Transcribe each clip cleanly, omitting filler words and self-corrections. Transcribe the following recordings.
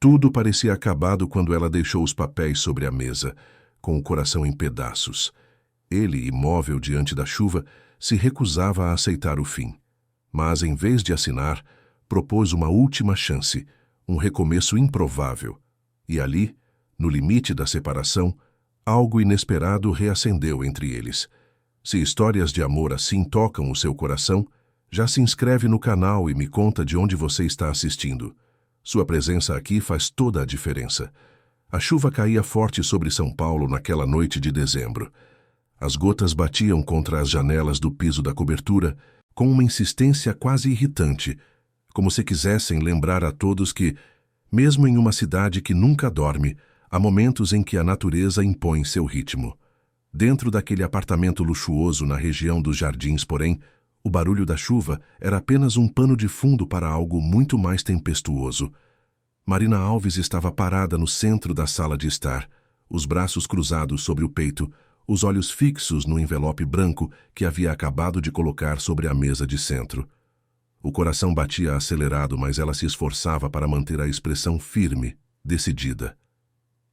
Tudo parecia acabado quando ela deixou os papéis sobre a mesa, com o coração em pedaços. Ele, imóvel diante da chuva, se recusava a aceitar o fim. Mas, em vez de assinar, propôs uma última chance, um recomeço improvável. E ali, no limite da separação, algo inesperado reacendeu entre eles. Se histórias de amor assim tocam o seu coração, já se inscreve no canal e me conta de onde você está assistindo. Sua presença aqui faz toda a diferença. A chuva caía forte sobre São Paulo naquela noite de dezembro. As gotas batiam contra as janelas do piso da cobertura com uma insistência quase irritante, como se quisessem lembrar a todos que, mesmo em uma cidade que nunca dorme, há momentos em que a natureza impõe seu ritmo. Dentro daquele apartamento luxuoso na região dos Jardins, porém, o barulho da chuva era apenas um pano de fundo para algo muito mais tempestuoso. Marina Alves estava parada no centro da sala de estar, os braços cruzados sobre o peito, os olhos fixos no envelope branco que havia acabado de colocar sobre a mesa de centro. O coração batia acelerado, mas ela se esforçava para manter a expressão firme, decidida.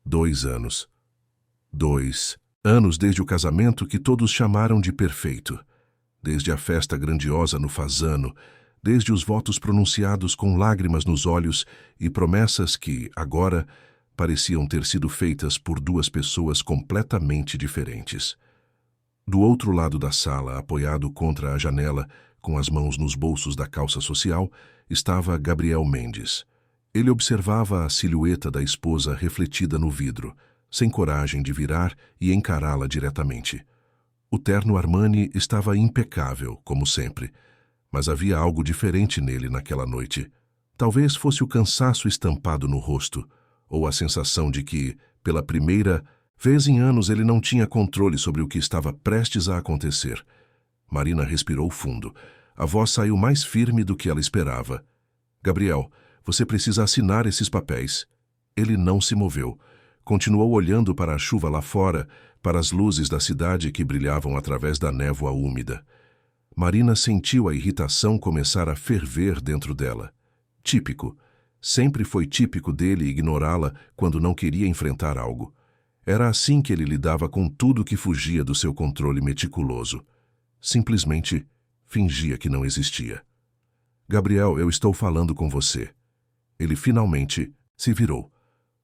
2 anos. 2 anos desde o casamento que todos chamaram de perfeito. Desde a festa grandiosa no Fasano, desde os votos pronunciados com lágrimas nos olhos e promessas que, agora, pareciam ter sido feitas por 2 pessoas completamente diferentes. Do outro lado da sala, apoiado contra a janela, com as mãos nos bolsos da calça social, estava Gabriel Mendes. Ele observava a silhueta da esposa refletida no vidro, sem coragem de virar e encará-la diretamente. O terno Armani estava impecável, como sempre, mas havia algo diferente nele naquela noite. Talvez fosse o cansaço estampado no rosto, ou a sensação de que, pela primeira vez em anos, ele não tinha controle sobre o que estava prestes a acontecer. Marina respirou fundo. A voz saiu mais firme do que ela esperava. Gabriel, você precisa assinar esses papéis. Ele não se moveu. Continuou olhando para a chuva lá fora, para as luzes da cidade que brilhavam através da névoa úmida. Marina sentiu a irritação começar a ferver dentro dela. Típico. Sempre foi típico dele ignorá-la quando não queria enfrentar algo. Era assim que ele lidava com tudo que fugia do seu controle meticuloso. Simplesmente fingia que não existia. Gabriel, eu estou falando com você. Ele finalmente se virou.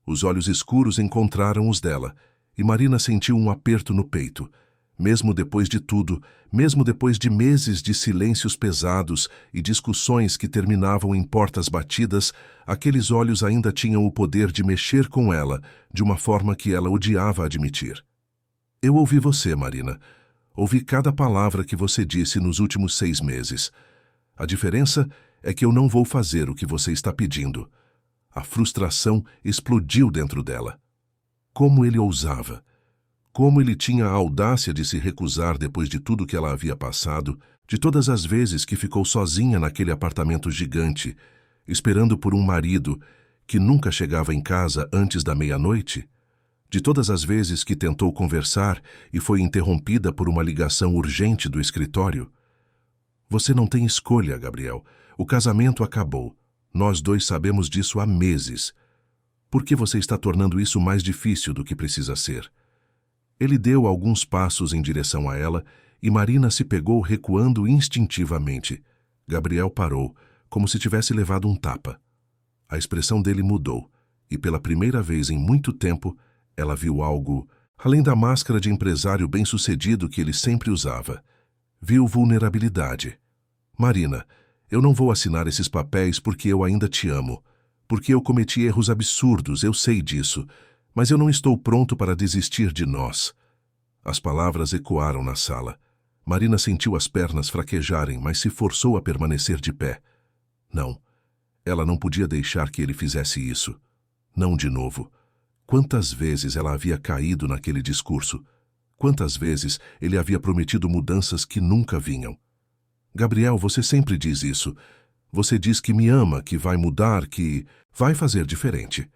Os olhos escuros encontraram os dela, e Marina sentiu um aperto no peito. Mesmo depois de tudo, mesmo depois de meses de silêncios pesados e discussões que terminavam em portas batidas, aqueles olhos ainda tinham o poder de mexer com ela, de uma forma que ela odiava admitir. Eu ouvi você, Marina. Ouvi cada palavra que você disse nos últimos 6 meses. A diferença é que eu não vou fazer o que você está pedindo. A frustração explodiu dentro dela. Como ele ousava! Como ele tinha a audácia de se recusar depois de tudo que ela havia passado, de todas as vezes que ficou sozinha naquele apartamento gigante, esperando por um marido que nunca chegava em casa antes da meia-noite, de todas as vezes que tentou conversar e foi interrompida por uma ligação urgente do escritório. Você não tem escolha, Gabriel. O casamento acabou. Nós 2 sabemos disso há meses. Por que você está tornando isso mais difícil do que precisa ser? Ele deu alguns passos em direção a ela e Marina se pegou recuando instintivamente. Gabriel parou, como se tivesse levado um tapa. A expressão dele mudou, e pela primeira vez em muito tempo, ela viu algo, além da máscara de empresário bem-sucedido que ele sempre usava. Viu vulnerabilidade. Marina, eu não vou assinar esses papéis porque eu ainda te amo. Porque eu cometi erros absurdos, eu sei disso. Mas eu não estou pronto para desistir de nós. As palavras ecoaram na sala. Marina sentiu as pernas fraquejarem, mas se forçou a permanecer de pé. Não. Ela não podia deixar que ele fizesse isso. Não de novo. Quantas vezes ela havia caído naquele discurso? Quantas vezes ele havia prometido mudanças que nunca vinham? Gabriel, você sempre diz isso. Você diz que me ama, que vai mudar, que vai fazer diferente.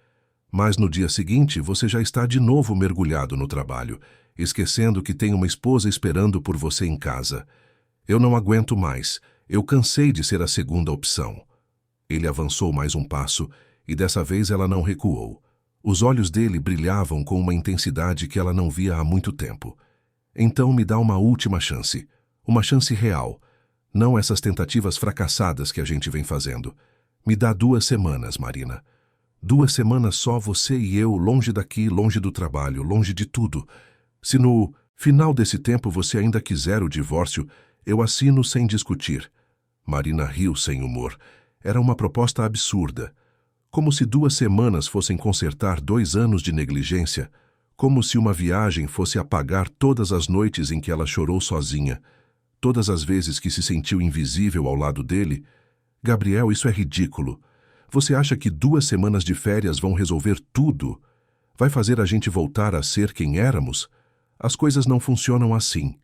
Mas no dia seguinte você já está de novo mergulhado no trabalho, esquecendo que tem uma esposa esperando por você em casa. Eu não aguento mais. Eu cansei de ser a segunda opção. Ele avançou mais um passo E dessa vez ela não recuou. Os olhos dele brilhavam com uma intensidade que ela não via há muito tempo. Então me dá uma última chance. Uma chance real. Não essas tentativas fracassadas que a gente vem fazendo. Me dá 2 semanas, Marina. 2 semanas só você e eu, longe daqui, longe do trabalho, longe de tudo. Se no final desse tempo você ainda quiser o divórcio, eu assino sem discutir. Marina riu sem humor. Era uma proposta absurda. Como se 2 semanas fossem consertar 2 anos de negligência. Como se uma viagem fosse apagar todas as noites em que ela chorou sozinha. Todas as vezes que se sentiu invisível ao lado dele. Gabriel, isso é ridículo. Você acha que 2 semanas de férias vão resolver tudo? Vai fazer a gente voltar a ser quem éramos? As coisas não funcionam assim.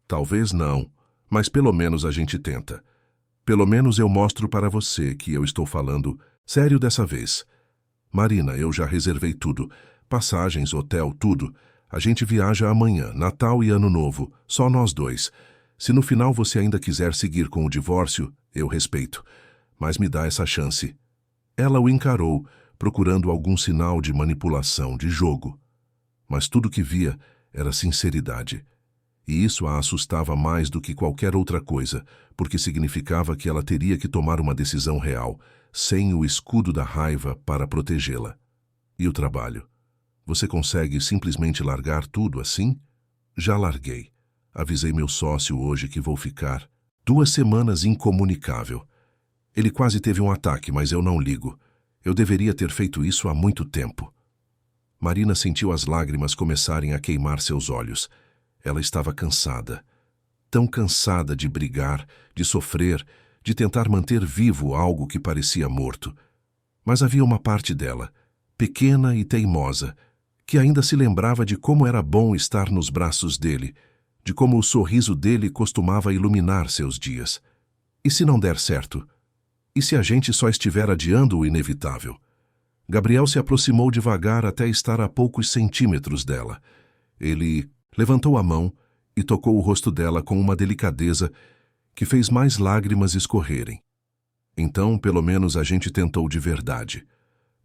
Talvez não, mas pelo menos a gente tenta. Pelo menos eu mostro para você que eu estou falando sério dessa vez. Marina, eu já reservei tudo. Passagens, hotel, tudo. A gente viaja amanhã, Natal e Ano Novo, só nós 2. Se no final você ainda quiser seguir com o divórcio, eu respeito. Mas me dá essa chance. Ela o encarou, procurando algum sinal de manipulação, de jogo. Mas tudo que via era sinceridade. E isso a assustava mais do que qualquer outra coisa, porque significava que ela teria que tomar uma decisão real, sem o escudo da raiva para protegê-la. E o trabalho? Você consegue simplesmente largar tudo assim? Já larguei. Avisei meu sócio hoje que vou ficar 2 semanas incomunicável. Ele quase teve um ataque, mas eu não ligo. Eu deveria ter feito isso há muito tempo. Marina sentiu as lágrimas começarem a queimar seus olhos. Ela estava cansada. Tão cansada de brigar, de sofrer, de tentar manter vivo algo que parecia morto. Mas havia uma parte dela, pequena e teimosa, que ainda se lembrava de como era bom estar nos braços dele, de como o sorriso dele costumava iluminar seus dias. E se não der certo? E se a gente só estiver adiando o inevitável? Gabriel se aproximou devagar até estar a poucos centímetros dela. Ele levantou a mão e tocou o rosto dela com uma delicadeza que fez mais lágrimas escorrerem. Então, pelo menos a gente tentou de verdade.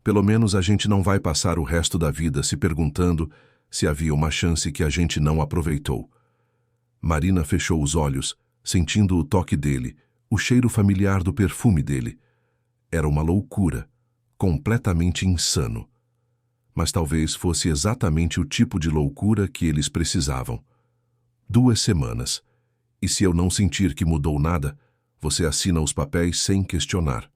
Pelo menos a gente não vai passar o resto da vida se perguntando se havia uma chance que a gente não aproveitou. Marina fechou os olhos, sentindo o toque dele, o cheiro familiar do perfume dele. Era uma loucura, completamente insano. Mas talvez fosse exatamente o tipo de loucura que eles precisavam. 2 semanas. E se eu não sentir que mudou nada, você assina os papéis sem questionar.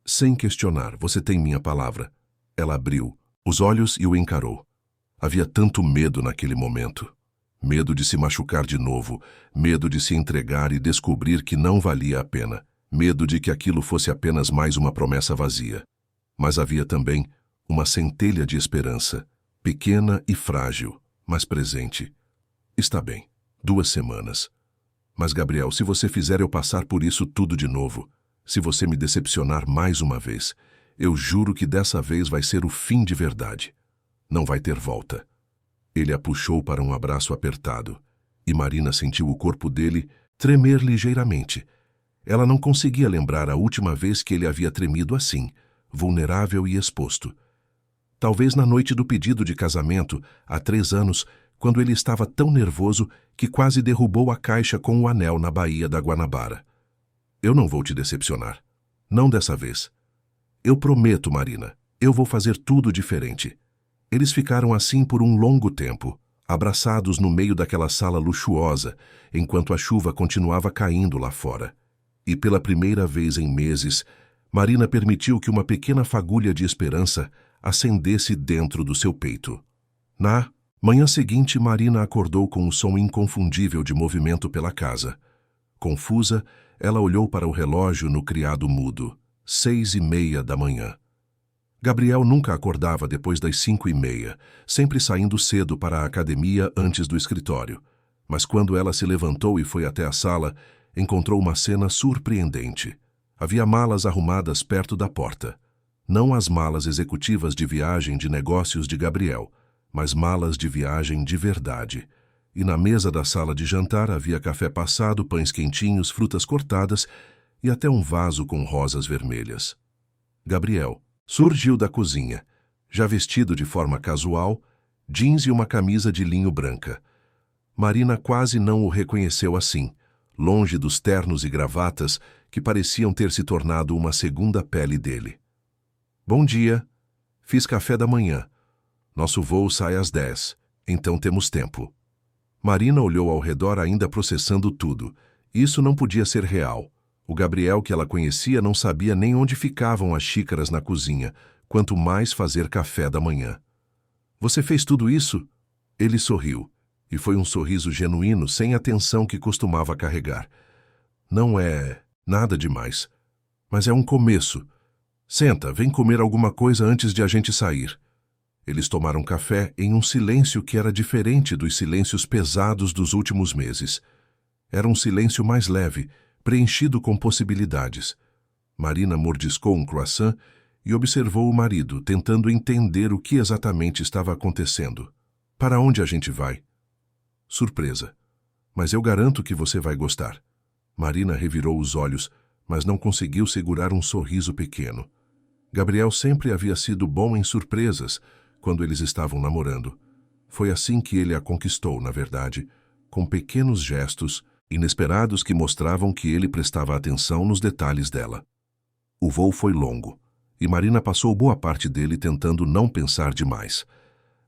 Sem questionar, você tem minha palavra. Ela abriu os olhos e o encarou. Havia tanto medo naquele momento. Medo de se machucar de novo, medo de se entregar e descobrir que não valia a pena, medo de que aquilo fosse apenas mais uma promessa vazia. Mas havia também uma centelha de esperança, pequena e frágil, mas presente. Está bem, 2 semanas. Mas, Gabriel, se você fizer eu passar por isso tudo de novo, se você me decepcionar mais uma vez, eu juro que dessa vez vai ser o fim de verdade. Não vai ter volta. Ele a puxou para um abraço apertado, e Marina sentiu o corpo dele tremer ligeiramente. Ela não conseguia lembrar a última vez que ele havia tremido assim, vulnerável e exposto. Talvez na noite do pedido de casamento, há 3 anos, quando ele estava tão nervoso que quase derrubou a caixa com o anel na Baía da Guanabara. Eu não vou te decepcionar. Não dessa vez. Eu prometo, Marina, eu vou fazer tudo diferente. Eles ficaram assim por um longo tempo, abraçados no meio daquela sala luxuosa, enquanto a chuva continuava caindo lá fora. E pela primeira vez em meses, Marina permitiu que uma pequena fagulha de esperança acendesse dentro do seu peito. Na manhã seguinte, Marina acordou com um som inconfundível de movimento pela casa. Confusa, ela olhou para o relógio no criado mudo. 6:30 da manhã. Gabriel nunca acordava depois das 5:30, sempre saindo cedo para a academia antes do escritório. Mas quando ela se levantou e foi até a sala, encontrou uma cena surpreendente. Havia malas arrumadas perto da porta. Não as malas executivas de viagem de negócios de Gabriel, mas malas de viagem de verdade. E na mesa da sala de jantar havia café passado, pães quentinhos, frutas cortadas e até um vaso com rosas vermelhas. Gabriel, Surgiu da cozinha, já vestido de forma casual, jeans e uma camisa de linho branca. Marina quase não o reconheceu assim, longe dos ternos e gravatas que pareciam ter se tornado uma segunda pele dele. Bom dia. Fiz café da manhã. Nosso voo sai às 10, então temos tempo. Marina olhou ao redor ainda processando tudo. Isso não podia ser real. O Gabriel que ela conhecia não sabia nem onde ficavam as xícaras na cozinha, quanto mais fazer café da manhã. Você fez tudo isso? Ele sorriu, e foi um sorriso genuíno sem a tensão que costumava carregar. Não é nada demais, mas é um começo. Senta, vem comer alguma coisa antes de a gente sair. Eles tomaram café em um silêncio que era diferente dos silêncios pesados dos últimos meses. Era um silêncio mais leve, preenchido com possibilidades. Marina mordiscou um croissant e observou o marido, tentando entender o que exatamente estava acontecendo. Para onde a gente vai? Surpresa. Mas eu garanto que você vai gostar. Marina revirou os olhos, mas não conseguiu segurar um sorriso pequeno. Gabriel sempre havia sido bom em surpresas quando eles estavam namorando. Foi assim que ele a conquistou, na verdade, com pequenos gestos inesperados que mostravam que ele prestava atenção nos detalhes dela. O voo foi longo, e Marina passou boa parte dele tentando não pensar demais.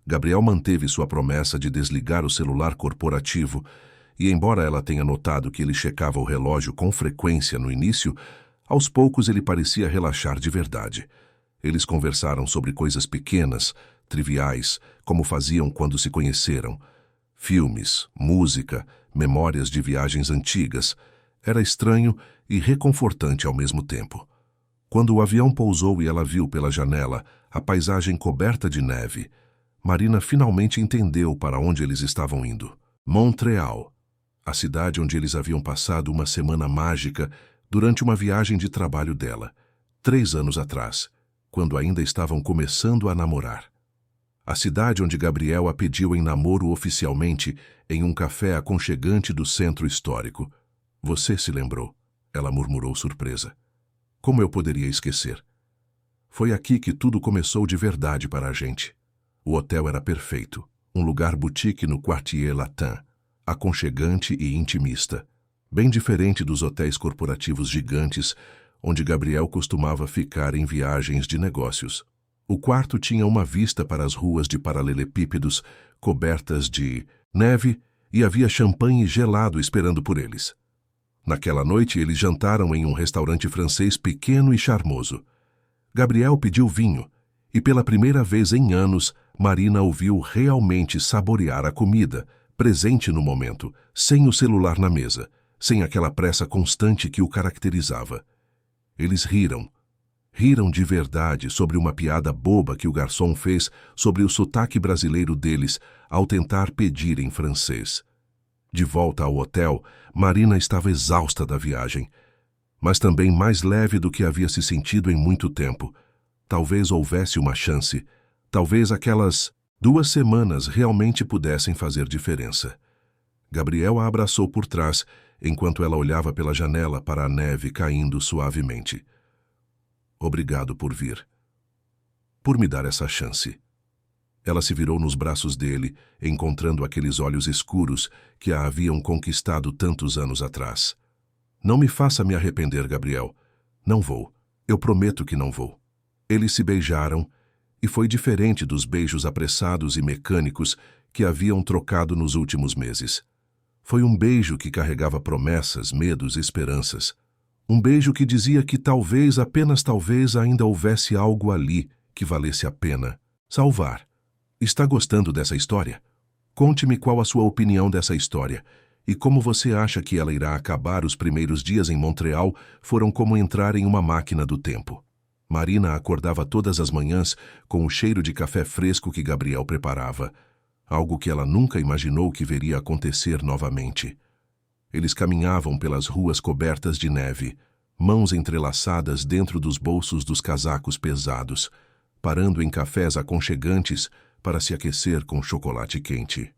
Gabriel manteve sua promessa de desligar o celular corporativo, e embora ela tenha notado que ele checava o relógio com frequência no início, aos poucos ele parecia relaxar de verdade. Eles conversaram sobre coisas pequenas, triviais, como faziam quando se conheceram. Filmes, música, memórias de viagens antigas. Era estranho e reconfortante ao mesmo tempo. Quando o avião pousou e ela viu pela janela a paisagem coberta de neve, Marina finalmente entendeu para onde eles estavam indo. Montreal, a cidade onde eles haviam passado uma semana mágica durante uma viagem de trabalho dela, 3 anos atrás, quando ainda estavam começando a namorar. A cidade onde Gabriel a pediu em namoro oficialmente em um café aconchegante do centro histórico. Você se lembrou, ela murmurou surpresa. Como eu poderia esquecer? Foi aqui que tudo começou de verdade para a gente. O hotel era perfeito, um lugar boutique no Quartier Latin, aconchegante e intimista, bem diferente dos hotéis corporativos gigantes onde Gabriel costumava ficar em viagens de negócios. O quarto tinha uma vista para as ruas de paralelepípedos cobertas de neve e havia champanhe gelado esperando por eles. Naquela noite eles jantaram em um restaurante francês pequeno e charmoso. Gabriel pediu vinho e pela primeira vez em anos Marina o viu realmente saborear a comida, presente no momento, sem o celular na mesa, sem aquela pressa constante que o caracterizava. Eles riram. Riram de verdade sobre uma piada boba que o garçom fez sobre o sotaque brasileiro deles ao tentar pedir em francês. De volta ao hotel, Marina estava exausta da viagem, mas também mais leve do que havia se sentido em muito tempo. Talvez houvesse uma chance, talvez aquelas 2 semanas realmente pudessem fazer diferença. Gabriel a abraçou por trás, enquanto ela olhava pela janela para a neve caindo suavemente. Obrigado por vir. Por me dar essa chance. Ela se virou nos braços dele, encontrando aqueles olhos escuros que a haviam conquistado tantos anos atrás. Não me faça me arrepender, Gabriel. Não vou. Eu prometo que não vou. Eles se beijaram, e foi diferente dos beijos apressados e mecânicos que haviam trocado nos últimos meses. Foi um beijo que carregava promessas, medos e esperanças. Um beijo que dizia que talvez, apenas talvez, ainda houvesse algo ali que valesse a pena salvar. Está gostando dessa história? Conte-me qual a sua opinião dessa história e como você acha que ela irá acabar. Os primeiros dias em Montreal foram como entrar em uma máquina do tempo. Marina acordava todas as manhãs com o cheiro de café fresco que Gabriel preparava, algo que ela nunca imaginou que veria acontecer novamente. Eles caminhavam pelas ruas cobertas de neve, mãos entrelaçadas dentro dos bolsos dos casacos pesados, parando em cafés aconchegantes para se aquecer com chocolate quente.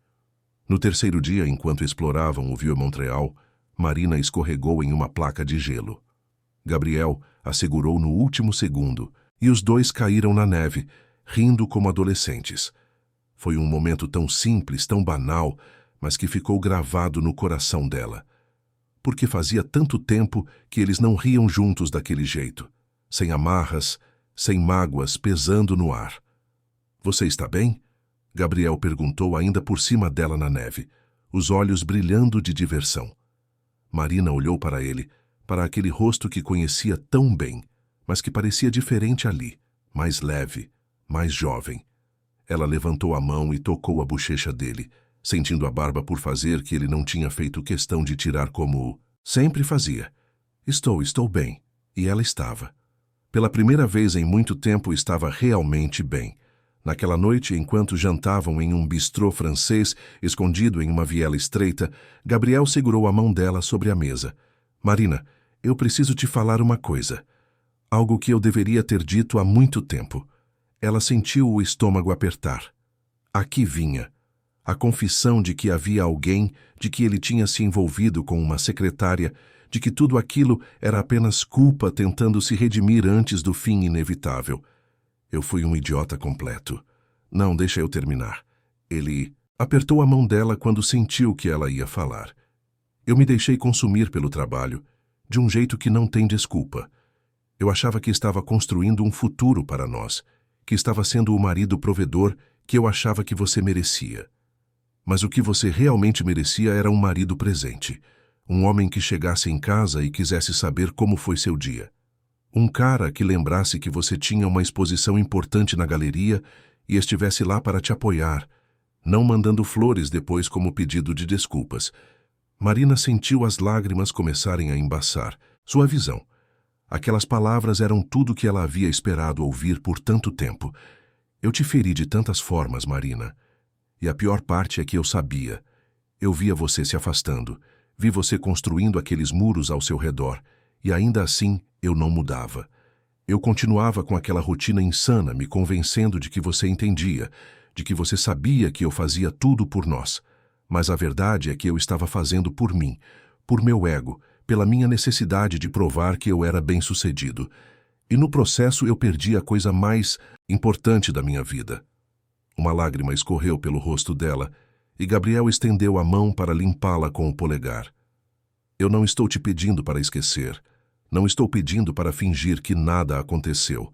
No terceiro dia, enquanto exploravam o Vieux Montreal, Marina escorregou em uma placa de gelo. Gabriel a segurou no último segundo e os dois caíram na neve, rindo como adolescentes. Foi um momento tão simples, tão banal, mas que ficou gravado no coração dela. Porque fazia tanto tempo que eles não riam juntos daquele jeito, sem amarras, sem mágoas pesando no ar. Você está bem? Gabriel perguntou ainda por cima dela na neve, os olhos brilhando de diversão. Marina olhou para ele, para aquele rosto que conhecia tão bem, mas que parecia diferente ali, mais leve, mais jovem. Ela levantou a mão e tocou a bochecha dele, sentindo a barba por fazer que ele não tinha feito questão de tirar como sempre fazia. Estou bem. E ela estava. Pela primeira vez em muito tempo estava realmente bem. Naquela noite, enquanto jantavam em um bistrô francês, escondido em uma viela estreita, Gabriel segurou a mão dela sobre a mesa. Marina, eu preciso te falar uma coisa. Algo que eu deveria ter dito há muito tempo. Ela sentiu o estômago apertar. Aqui vinha. A confissão de que havia alguém, de que ele tinha se envolvido com uma secretária, de que tudo aquilo era apenas culpa tentando se redimir antes do fim inevitável. Eu fui um idiota completo. Não, deixa eu terminar. Ele apertou a mão dela quando sentiu que ela ia falar. Eu me deixei consumir pelo trabalho, de um jeito que não tem desculpa. Eu achava que estava construindo um futuro para nós, que estava sendo o marido provedor que eu achava que você merecia. Mas o que você realmente merecia era um marido presente, um homem que chegasse em casa e quisesse saber como foi seu dia. Um cara que lembrasse que você tinha uma exposição importante na galeria e estivesse lá para te apoiar, não mandando flores depois como pedido de desculpas. Marina sentiu as lágrimas começarem a embaçar. Sua visão. Aquelas palavras eram tudo que ela havia esperado ouvir por tanto tempo. Eu te feri de tantas formas, Marina. E a pior parte é que eu sabia. Eu via você se afastando, vi você construindo aqueles muros ao seu redor, e ainda assim eu não mudava. Eu continuava com aquela rotina insana, me convencendo de que você entendia, de que você sabia que eu fazia tudo por nós. Mas a verdade é que eu estava fazendo por mim, por meu ego, pela minha necessidade de provar que eu era bem-sucedido. E no processo eu perdi a coisa mais importante da minha vida. Uma lágrima escorreu pelo rosto dela, e Gabriel estendeu a mão para limpá-la com o polegar. Eu não estou te pedindo para esquecer. Não estou pedindo para fingir que nada aconteceu.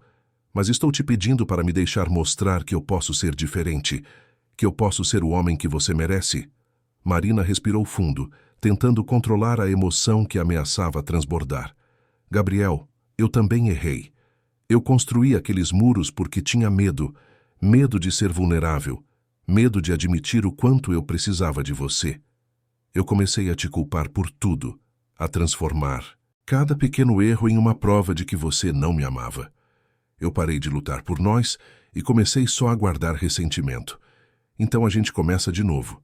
Mas estou te pedindo para me deixar mostrar que eu posso ser diferente, que eu posso ser o homem que você merece. Marina respirou fundo, tentando controlar a emoção que ameaçava transbordar. Gabriel, eu também errei. Eu construí aqueles muros porque tinha medo, medo de ser vulnerável, medo de admitir o quanto eu precisava de você. Eu comecei a te culpar por tudo, a transformar cada pequeno erro em uma prova de que você não me amava. Eu parei de lutar por nós e comecei só a guardar ressentimento. Então a gente começa de novo,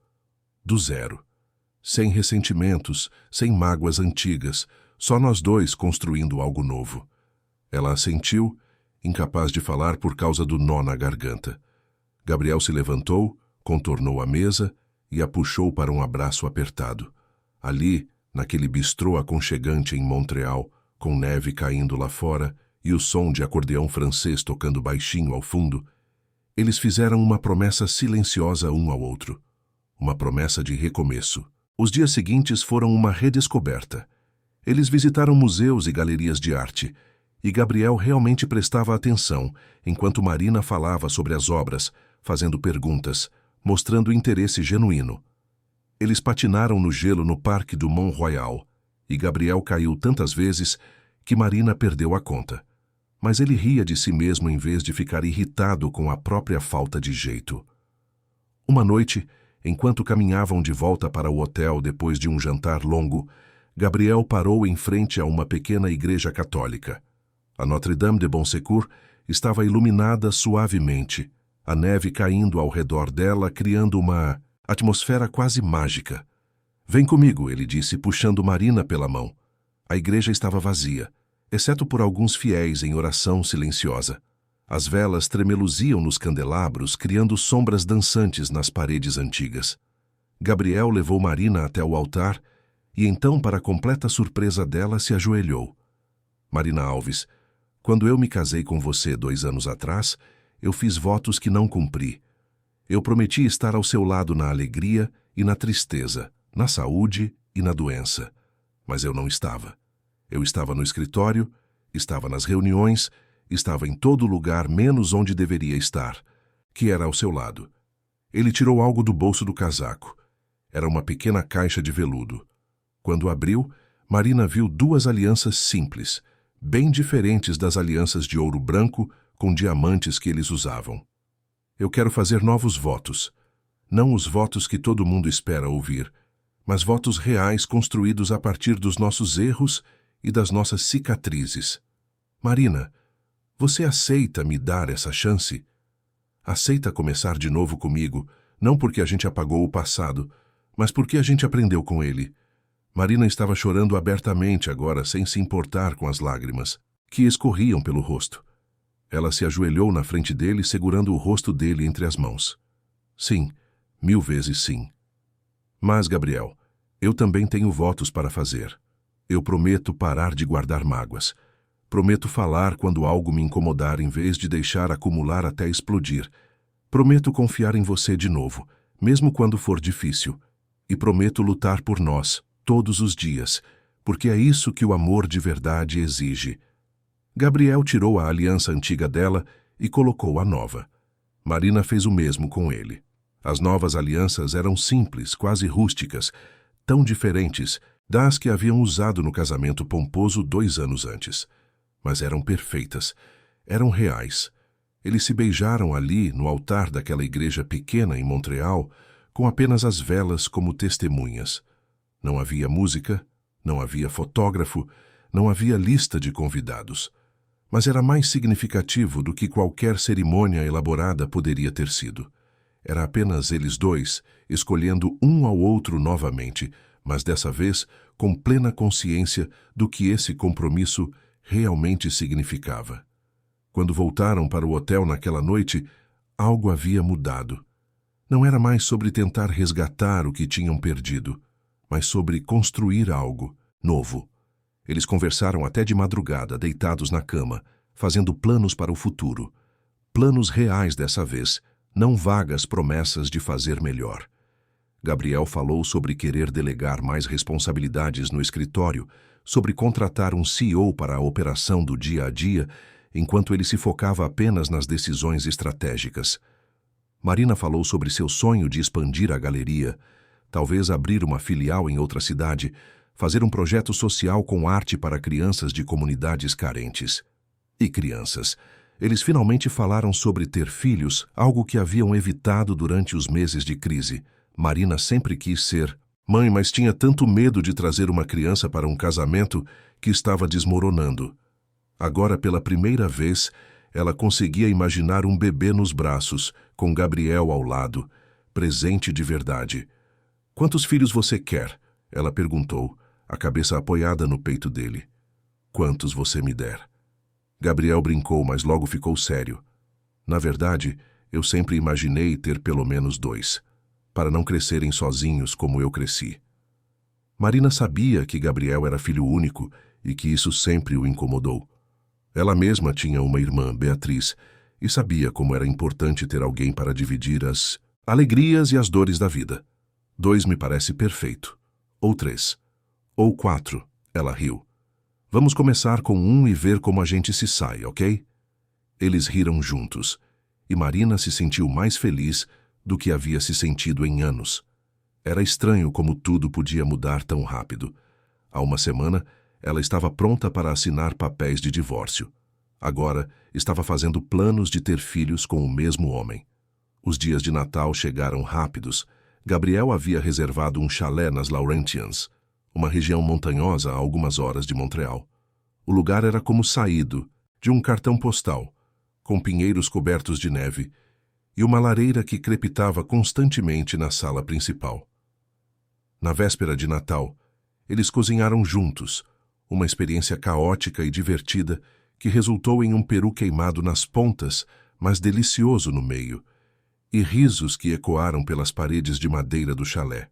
do zero. Sem ressentimentos, sem mágoas antigas, só nós dois construindo algo novo. Ela assentiu, incapaz de falar por causa do nó na garganta. Gabriel se levantou, contornou a mesa e a puxou para um abraço apertado. Ali, naquele bistrô aconchegante em Montreal, com neve caindo lá fora e o som de acordeão francês tocando baixinho ao fundo, eles fizeram uma promessa silenciosa um ao outro. Uma promessa de recomeço. Os dias seguintes foram uma redescoberta. Eles visitaram museus e galerias de arte, e Gabriel realmente prestava atenção, enquanto Marina falava sobre as obras, fazendo perguntas, mostrando interesse genuíno. Eles patinaram no gelo no Parque do Mont-Royal, e Gabriel caiu tantas vezes que Marina perdeu a conta. Mas ele ria de si mesmo em vez de ficar irritado com a própria falta de jeito. Uma noite, enquanto caminhavam de volta para o hotel depois de um jantar longo, Gabriel parou em frente a uma pequena igreja católica. A Notre-Dame de Bon Secours estava iluminada suavemente, a neve caindo ao redor dela, criando uma atmosfera quase mágica. Vem comigo, ele disse, puxando Marina pela mão. A igreja estava vazia, exceto por alguns fiéis em oração silenciosa. As velas tremeluziam nos candelabros, criando sombras dançantes nas paredes antigas. Gabriel levou Marina até o altar e então, para completa surpresa dela, se ajoelhou. Marina Alves, Quando eu me casei com você 2 anos atrás, eu fiz votos que não cumpri. Eu prometi estar ao seu lado na alegria e na tristeza, na saúde e na doença. Mas eu não estava. Eu estava no escritório, estava nas reuniões, estava em todo lugar menos onde deveria estar, que era ao seu lado. Ele tirou algo do bolso do casaco. Era uma pequena caixa de veludo. Quando abriu, Marina viu 2 alianças simples, bem diferentes das alianças de ouro branco com diamantes que eles usavam. Eu quero fazer novos votos. Não os votos que todo mundo espera ouvir, mas votos reais construídos a partir dos nossos erros e das nossas cicatrizes. Marina, você aceita me dar essa chance? Aceita começar de novo comigo, não porque a gente apagou o passado, mas porque a gente aprendeu com ele. Marina estava chorando abertamente agora, sem se importar com as lágrimas, que escorriam pelo rosto. Ela se ajoelhou na frente dele, segurando o rosto dele entre as mãos. Sim, 1000 vezes sim. Mas, Gabriel, eu também tenho votos para fazer. Eu prometo parar de guardar mágoas. Prometo falar quando algo me incomodar em vez de deixar acumular até explodir. Prometo confiar em você de novo, mesmo quando for difícil. E prometo lutar por nós, todos os dias, porque é isso que o amor de verdade exige. Gabriel tirou a aliança antiga dela e colocou a nova. Marina fez o mesmo com ele. As novas alianças eram simples, quase rústicas, tão diferentes das que haviam usado no casamento pomposo 2 anos antes. Mas eram perfeitas, eram reais. Eles se beijaram ali, no altar daquela igreja pequena em Montreal, com apenas as velas como testemunhas. Não havia música, não havia fotógrafo, não havia lista de convidados. Mas era mais significativo do que qualquer cerimônia elaborada poderia ter sido. Era apenas eles 2, escolhendo um ao outro novamente, mas dessa vez com plena consciência do que esse compromisso realmente significava. Quando voltaram para o hotel naquela noite, algo havia mudado. Não era mais sobre tentar resgatar o que tinham perdido, mas sobre construir algo novo. Eles conversaram até de madrugada, deitados na cama, fazendo planos para o futuro. Planos reais dessa vez, não vagas promessas de fazer melhor. Gabriel falou sobre querer delegar mais responsabilidades no escritório, sobre contratar um CEO para a operação do dia a dia, enquanto ele se focava apenas nas decisões estratégicas. Marina falou sobre seu sonho de expandir a galeria, talvez abrir uma filial em outra cidade, fazer um projeto social com arte para crianças de comunidades carentes. E crianças. Eles finalmente falaram sobre ter filhos, algo que haviam evitado durante os meses de crise. Marina sempre quis ser mãe, mas tinha tanto medo de trazer uma criança para um casamento que estava desmoronando. Agora, pela primeira vez, ela conseguia imaginar um bebê nos braços, com Gabriel ao lado, presente de verdade. "Quantos filhos você quer?" ela perguntou, a cabeça apoiada no peito dele. "Quantos você me der." Gabriel brincou, mas logo ficou sério. "Na verdade, eu sempre imaginei ter pelo menos 2, para não crescerem sozinhos como eu cresci." Marina sabia que Gabriel era filho único e que isso sempre o incomodou. Ela mesma tinha uma irmã, Beatriz, e sabia como era importante ter alguém para dividir as alegrias e as dores da vida. 2 me parece perfeito. Ou 3. Ou 4, ela riu. "Vamos começar com 1 e ver como a gente se sai, ok?" Eles riram juntos, e Marina se sentiu mais feliz do que havia se sentido em anos. Era estranho como tudo podia mudar tão rápido. Há uma semana, ela estava pronta para assinar papéis de divórcio. Agora, estava fazendo planos de ter filhos com o mesmo homem. Os dias de Natal chegaram rápidos. Gabriel havia reservado um chalé nas Laurentians, uma região montanhosa a algumas horas de Montreal. O lugar era como saído de um cartão postal, com pinheiros cobertos de neve e uma lareira que crepitava constantemente na sala principal. Na véspera de Natal, eles cozinharam juntos, uma experiência caótica e divertida que resultou em um peru queimado nas pontas, mas delicioso no meio, e risos que ecoaram pelas paredes de madeira do chalé.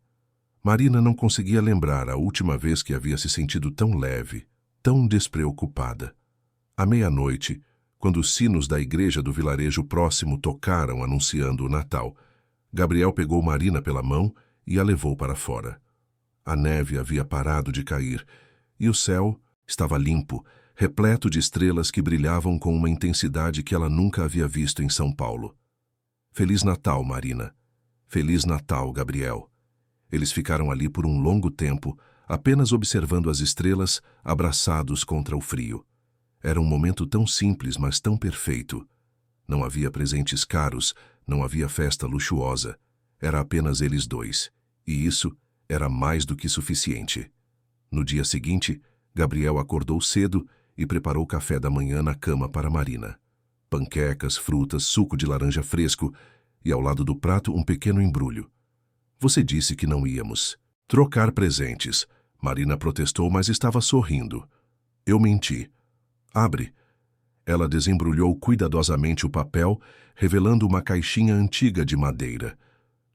Marina não conseguia lembrar a última vez que havia se sentido tão leve, tão despreocupada. À meia-noite, quando os sinos da igreja do vilarejo próximo tocaram anunciando o Natal, Gabriel pegou Marina pela mão e a levou para fora. A neve havia parado de cair e o céu estava limpo, repleto de estrelas que brilhavam com uma intensidade que ela nunca havia visto em São Paulo. Feliz Natal, Marina. Feliz Natal, Gabriel. Eles ficaram ali por um longo tempo, apenas observando as estrelas, abraçados contra o frio. Era um momento tão simples, mas tão perfeito. Não havia presentes caros, não havia festa luxuosa. Era apenas eles dois, e isso era mais do que suficiente. No dia seguinte, Gabriel acordou cedo e preparou café da manhã na cama para Marina. Panquecas, frutas, suco de laranja fresco e, ao lado do prato, um pequeno embrulho. Você disse que não íamos trocar presentes. Marina protestou, mas estava sorrindo. Eu menti. Abre. Ela desembrulhou cuidadosamente o papel, revelando uma caixinha antiga de madeira.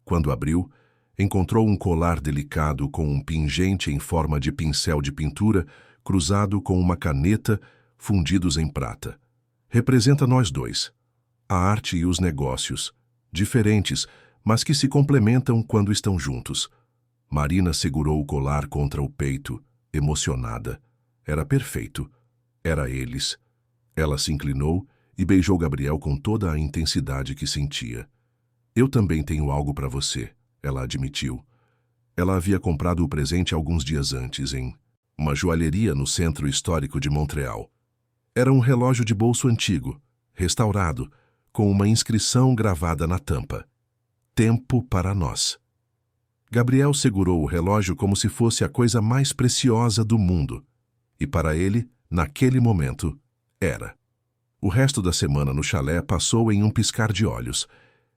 Quando abriu, encontrou um colar delicado com um pingente em forma de pincel de pintura, cruzado com uma caneta, fundidos em prata. Representa nós dois. A arte e os negócios. Diferentes, mas que se complementam quando estão juntos. Marina segurou o colar contra o peito, emocionada. Era perfeito. Era eles. Ela se inclinou e beijou Gabriel com toda a intensidade que sentia. Eu também tenho algo para você, ela admitiu. Ela havia comprado o presente alguns dias antes em uma joalheria no centro histórico de Montreal. Era um relógio de bolso antigo, restaurado, com uma inscrição gravada na tampa. Tempo para nós. Gabriel segurou o relógio como se fosse a coisa mais preciosa do mundo. E para ele, naquele momento, era. O resto da semana no chalé passou em um piscar de olhos.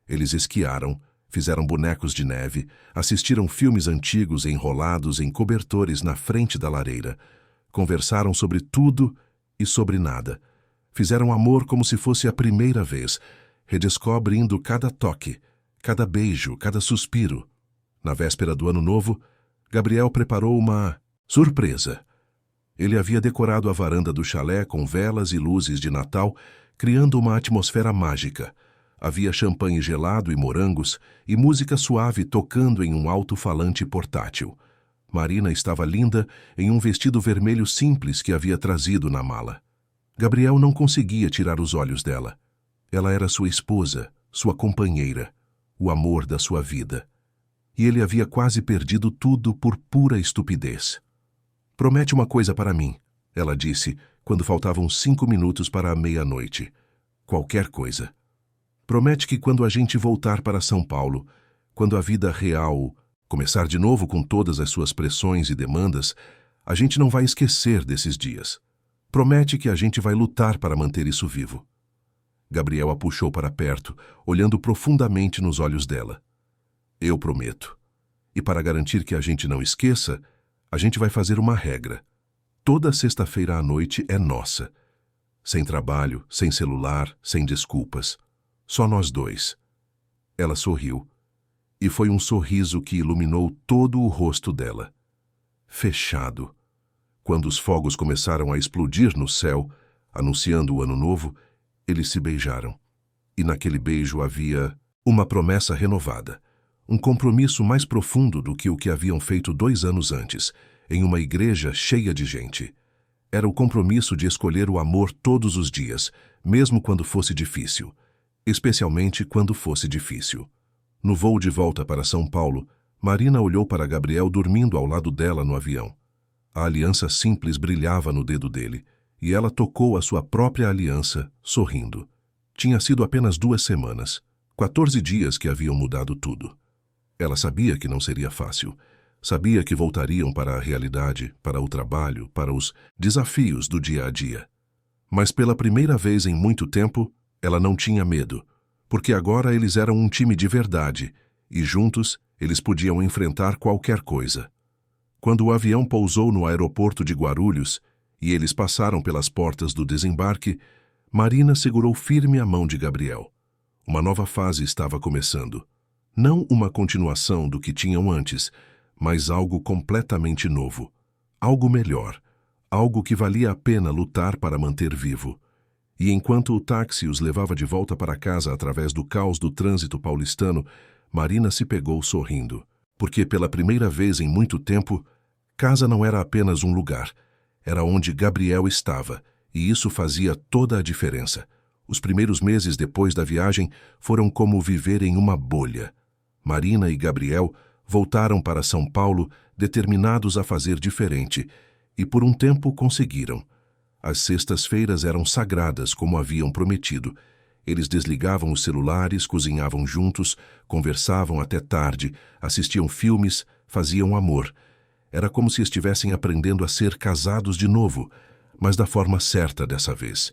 Eles esquiaram, fizeram bonecos de neve, assistiram filmes antigos enrolados em cobertores na frente da lareira, conversaram sobre tudo e sobre nada. Fizeram amor como se fosse a primeira vez, redescobrindo cada toque, cada beijo, cada suspiro. Na véspera do Ano Novo, Gabriel preparou uma surpresa. Ele havia decorado a varanda do chalé com velas e luzes de Natal, criando uma atmosfera mágica. Havia champanhe gelado e morangos, e música suave tocando em um alto-falante portátil. Marina estava linda em um vestido vermelho simples que havia trazido na mala. Gabriel não conseguia tirar os olhos dela. Ela era sua esposa, sua companheira, o amor da sua vida. E ele havia quase perdido tudo por pura estupidez. Promete uma coisa para mim, ela disse, quando faltavam 5 minutos para a meia-noite. Qualquer coisa. Promete que quando a gente voltar para São Paulo, quando a vida real começar de novo com todas as suas pressões e demandas, a gente não vai esquecer desses dias. Promete que a gente vai lutar para manter isso vivo. Gabriel a puxou para perto, olhando profundamente nos olhos dela. Eu prometo. E para garantir que a gente não esqueça, a gente vai fazer uma regra. Toda sexta-feira à noite é nossa. Sem trabalho, sem celular, sem desculpas. Só nós dois. Ela sorriu. E foi um sorriso que iluminou todo o rosto dela. Fechado. Quando os fogos começaram a explodir no céu, anunciando o Ano Novo, eles se beijaram. E naquele beijo havia uma promessa renovada. Um compromisso mais profundo do que o que haviam feito 2 anos antes, em uma igreja cheia de gente. Era o compromisso de escolher o amor todos os dias, mesmo quando fosse difícil. Especialmente quando fosse difícil. No voo de volta para São Paulo, Marina olhou para Gabriel dormindo ao lado dela no avião. A aliança simples brilhava no dedo dele, e ela tocou a sua própria aliança, sorrindo. Tinha sido apenas 2 semanas, 14 dias que haviam mudado tudo. Ela sabia que não seria fácil. Sabia que voltariam para a realidade, para o trabalho, para os desafios do dia a dia. Mas pela primeira vez em muito tempo, ela não tinha medo, porque agora eles eram um time de verdade, e juntos eles podiam enfrentar qualquer coisa. Quando o avião pousou no aeroporto de Guarulhos, e eles passaram pelas portas do desembarque, Marina segurou firme a mão de Gabriel. Uma nova fase estava começando. Não uma continuação do que tinham antes, mas algo completamente novo. Algo melhor. algo que valia a pena lutar para manter vivo. E enquanto o táxi os levava de volta para casa através do caos do trânsito paulistano, Marina se pegou sorrindo. Porque pela primeira vez em muito tempo, casa não era apenas um lugar, era onde Gabriel estava, e isso fazia toda a diferença. Os primeiros meses depois da viagem foram como viver em uma bolha. Marina e Gabriel voltaram para São Paulo determinados a fazer diferente, e por um tempo conseguiram. As sextas-feiras eram sagradas, como haviam prometido. Eles desligavam os celulares, cozinhavam juntos, conversavam até tarde, assistiam filmes, faziam amor. Era como se estivessem aprendendo a ser casados de novo, mas da forma certa dessa vez.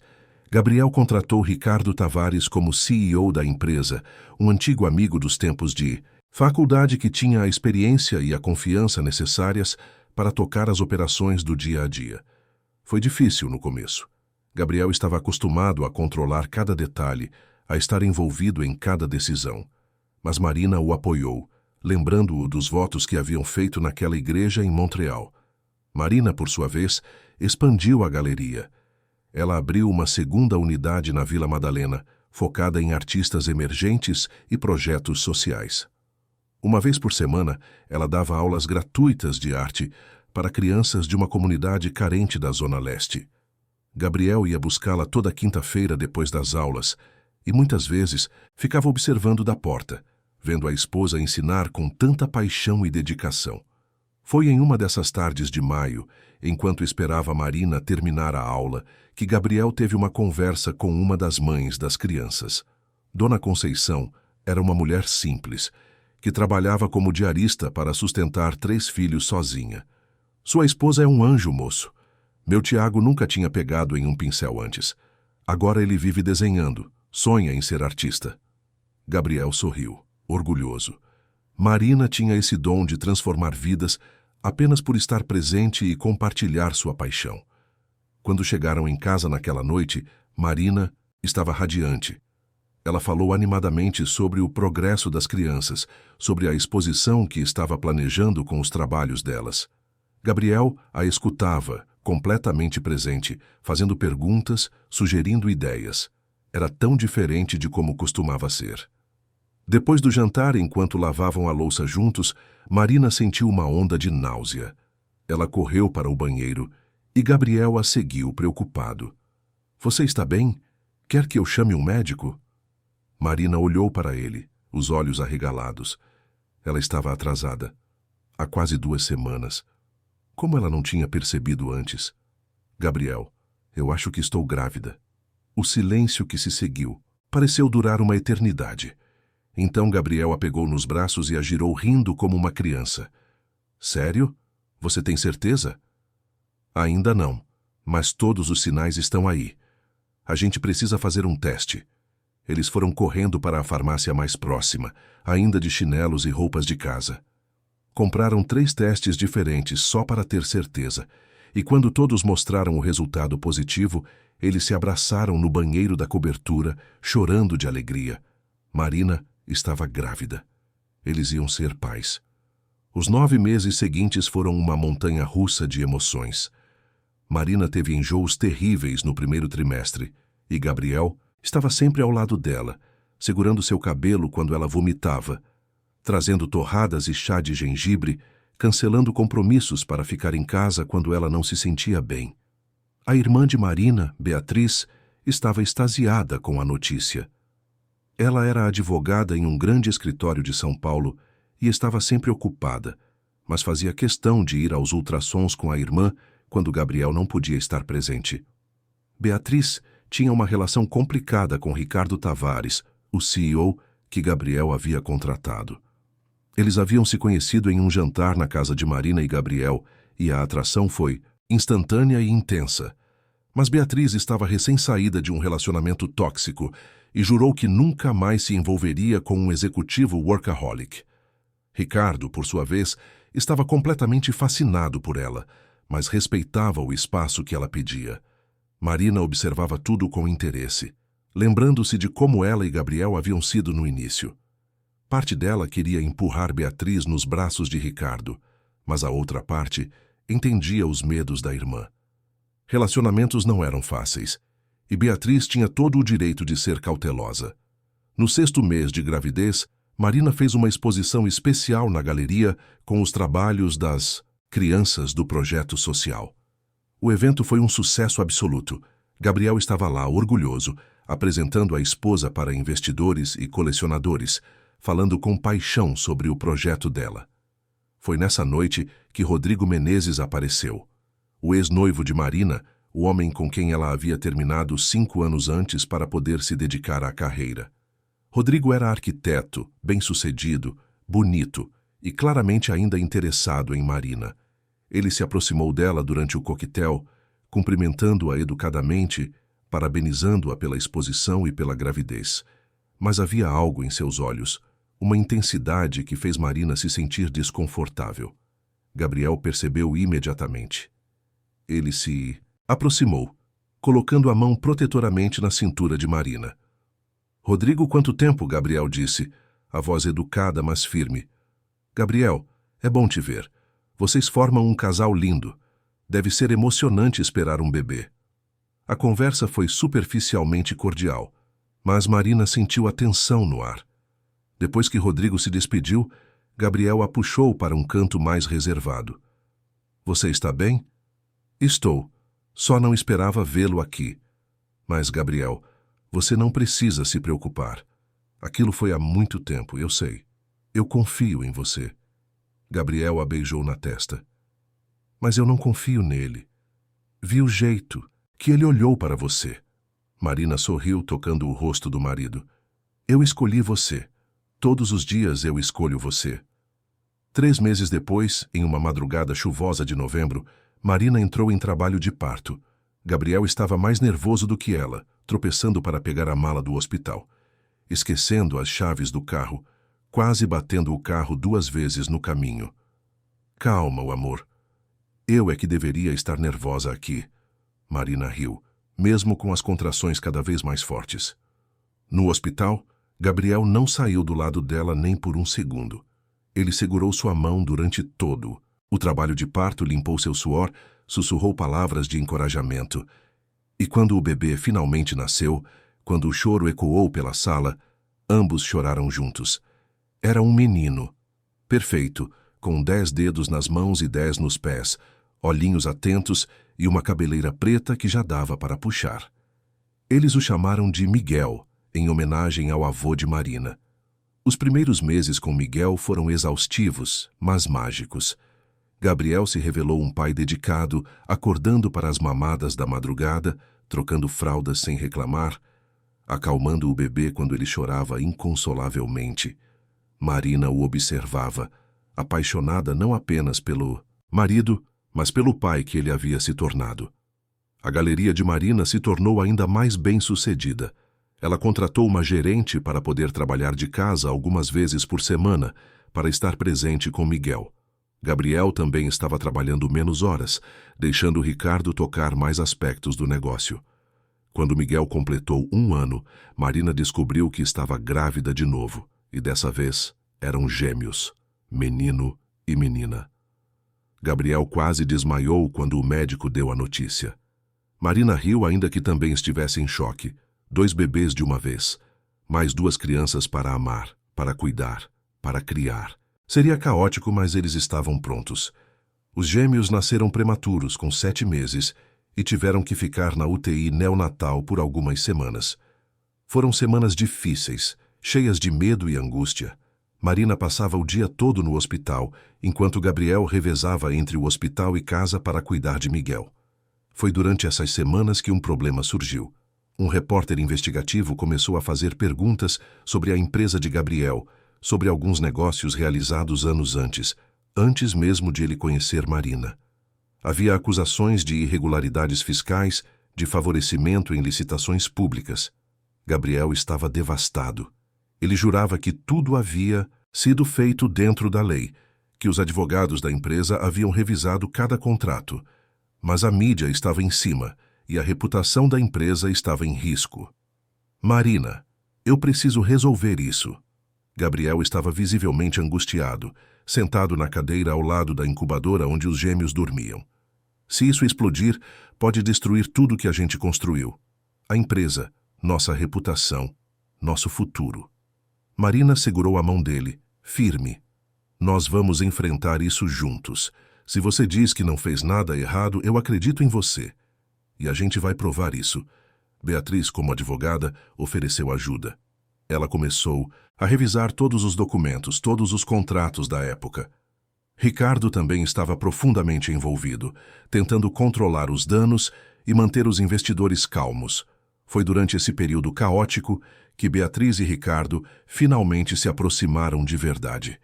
Gabriel contratou Ricardo Tavares como CEO da empresa, um antigo amigo dos tempos de faculdade que tinha a experiência e a confiança necessárias para tocar as operações do dia a dia. Foi difícil no começo. Gabriel estava acostumado a controlar cada detalhe, a estar envolvido em cada decisão. Mas Marina o apoiou, lembrando-o dos votos que haviam feito naquela igreja em Montreal. Marina, por sua vez, expandiu a galeria. Ela abriu uma segunda unidade na Vila Madalena, focada em artistas emergentes e projetos sociais. Uma vez por semana, ela dava aulas gratuitas de arte para crianças de uma comunidade carente da Zona Leste. Gabriel ia buscá-la toda quinta-feira depois das aulas e muitas vezes ficava observando da porta, vendo a esposa ensinar com tanta paixão e dedicação. Foi em uma dessas tardes de maio, enquanto esperava Marina terminar a aula, que Gabriel teve uma conversa com uma das mães das crianças. Dona Conceição era uma mulher simples, que trabalhava como diarista para sustentar 3 filhos sozinha. Sua esposa é um anjo, moço. Meu Tiago nunca tinha pegado em um pincel antes. Agora ele vive desenhando, sonha em ser artista. Gabriel sorriu, orgulhoso. Marina tinha esse dom de transformar vidas apenas por estar presente e compartilhar sua paixão. Quando chegaram em casa naquela noite, Marina estava radiante. Ela falou animadamente sobre o progresso das crianças, sobre a exposição que estava planejando com os trabalhos delas. Gabriel a escutava, completamente presente, fazendo perguntas, sugerindo ideias. Era tão diferente de como costumava ser. Depois do jantar, enquanto lavavam a louça juntos, Marina sentiu uma onda de náusea. Ela correu para o banheiro e Gabriel a seguiu, preocupado. — Você está bem? Quer que eu chame um médico? Marina olhou para ele, os olhos arregalados. Ela estava atrasada. Há quase 2 semanas. Como ela não tinha percebido antes? Gabriel, eu acho que estou grávida. O silêncio que se seguiu pareceu durar uma eternidade. Então Gabriel a pegou nos braços e a girou rindo como uma criança. Sério? Você tem certeza? Ainda não, mas todos os sinais estão aí. A gente precisa fazer um teste. Eles foram correndo para a farmácia mais próxima, ainda de chinelos e roupas de casa. Compraram 3 testes diferentes só para ter certeza, e quando todos mostraram o resultado positivo, eles se abraçaram no banheiro da cobertura, chorando de alegria. Marina estava grávida. Eles iam ser pais. Os 9 meses seguintes foram uma montanha-russa de emoções. Marina teve enjoos terríveis no primeiro trimestre, e Gabriel estava sempre ao lado dela, segurando seu cabelo quando ela vomitava, trazendo torradas e chá de gengibre, cancelando compromissos para ficar em casa quando ela não se sentia bem. A irmã de Marina, Beatriz, estava extasiada com a notícia. Ela era advogada em um grande escritório de São Paulo e estava sempre ocupada, mas fazia questão de ir aos ultrassons com a irmã quando Gabriel não podia estar presente. Beatriz tinha uma relação complicada com Ricardo Tavares, o CEO que Gabriel havia contratado. Eles haviam se conhecido em um jantar na casa de Marina e Gabriel, e a atração foi instantânea e intensa. Mas Beatriz estava recém-saída de um relacionamento tóxico e jurou que nunca mais se envolveria com um executivo workaholic. Ricardo, por sua vez, estava completamente fascinado por ela, mas respeitava o espaço que ela pedia. Marina observava tudo com interesse, lembrando-se de como ela e Gabriel haviam sido no início. Parte dela queria empurrar Beatriz nos braços de Ricardo, mas a outra parte entendia os medos da irmã. Relacionamentos não eram fáceis, e Beatriz tinha todo o direito de ser cautelosa. No 6º mês de gravidez, Marina fez uma exposição especial na galeria com os trabalhos das crianças do projeto social. O evento foi um sucesso absoluto. Gabriel estava lá, orgulhoso, apresentando a esposa para investidores e colecionadores, falando com paixão sobre o projeto dela. Foi nessa noite que Rodrigo Menezes apareceu. O ex-noivo de Marina, o homem com quem ela havia terminado 5 anos antes para poder se dedicar à carreira. Rodrigo era arquiteto, bem-sucedido, bonito e claramente ainda interessado em Marina. Ele se aproximou dela durante o coquetel, cumprimentando-a educadamente, parabenizando-a pela exposição e pela gravidez. Mas havia algo em seus olhos, uma intensidade que fez Marina se sentir desconfortável. Gabriel percebeu imediatamente. Ele se aproximou, colocando a mão protetoramente na cintura de Marina. "Rodrigo, quanto tempo?" Gabriel disse, a voz educada, mas firme. "Gabriel, é bom te ver. Vocês formam um casal lindo. Deve ser emocionante esperar um bebê." A conversa foi superficialmente cordial, mas Marina sentiu a tensão no ar. Depois que Rodrigo se despediu, Gabriel a puxou para um canto mais reservado. "Você está bem?" "Estou. Só não esperava vê-lo aqui." "Mas, Gabriel, você não precisa se preocupar. Aquilo foi há muito tempo, eu sei. Eu confio em você." Gabriel a beijou na testa. "Mas eu não confio nele. Vi o jeito que ele olhou para você." Marina sorriu, tocando o rosto do marido. "Eu escolhi você. Todos os dias eu escolho você." 3 meses depois, em uma madrugada chuvosa de novembro, Marina entrou em trabalho de parto. Gabriel estava mais nervoso do que ela, tropeçando para pegar a mala do hospital, esquecendo as chaves do carro, quase batendo o carro 2 vezes no caminho. "Calma, o amor. Eu é que deveria estar nervosa aqui." Marina riu, mesmo com as contrações cada vez mais fortes. No hospital, Gabriel não saiu do lado dela nem por um segundo. Ele segurou sua mão durante todo. O trabalho de parto limpou seu suor, sussurrou palavras de encorajamento. E quando o bebê finalmente nasceu, quando o choro ecoou pela sala, ambos choraram juntos. Era um menino, perfeito, com 10 dedos nas mãos e 10 nos pés, olhinhos atentos e uma cabeleira preta que já dava para puxar. Eles o chamaram de Miguel, em homenagem ao avô de Marina. Os primeiros meses com Miguel foram exaustivos, mas mágicos. Gabriel se revelou um pai dedicado, acordando para as mamadas da madrugada, trocando fraldas sem reclamar, acalmando o bebê quando ele chorava inconsolavelmente. Marina o observava, apaixonada não apenas pelo marido, mas pelo pai que ele havia se tornado. A galeria de Marina se tornou ainda mais bem-sucedida. Ela contratou uma gerente para poder trabalhar de casa algumas vezes por semana, para estar presente com Miguel. Gabriel também estava trabalhando menos horas, deixando Ricardo tocar mais aspectos do negócio. Quando Miguel completou 1 ano, Marina descobriu que estava grávida de novo, e dessa vez eram gêmeos, menino e menina. Gabriel quase desmaiou quando o médico deu a notícia. Marina riu, ainda que também estivesse em choque. 2 bebês de uma vez, mais 2 crianças para amar, para cuidar, para criar. Seria caótico, mas eles estavam prontos. Os gêmeos nasceram prematuros, com 7 meses, e tiveram que ficar na UTI neonatal por algumas semanas. Foram semanas difíceis, cheias de medo e angústia. Marina passava o dia todo no hospital, enquanto Gabriel revezava entre o hospital e casa para cuidar de Miguel. Foi durante essas semanas que um problema surgiu. Um repórter investigativo começou a fazer perguntas sobre a empresa de Gabriel, sobre alguns negócios realizados anos antes mesmo de ele conhecer Marina. Havia acusações de irregularidades fiscais, de favorecimento em licitações públicas. Gabriel estava devastado. Ele jurava que tudo havia sido feito dentro da lei, que os advogados da empresa haviam revisado cada contrato. Mas a mídia estava em cima e a reputação da empresa estava em risco. "Marina, eu preciso resolver isso." Gabriel estava visivelmente angustiado, sentado na cadeira ao lado da incubadora onde os gêmeos dormiam. Se isso explodir, pode destruir tudo que a gente construiu. A empresa, nossa reputação, nosso futuro. Marina segurou a mão dele, firme. Nós vamos enfrentar isso juntos. Se você diz que não fez nada errado, eu acredito em você. E a gente vai provar isso. Beatriz, como advogada, ofereceu ajuda. Ela começou a revisar todos os documentos, todos os contratos da época. Ricardo também estava profundamente envolvido, tentando controlar os danos e manter os investidores calmos. Foi durante esse período caótico que Beatriz e Ricardo finalmente se aproximaram de verdade.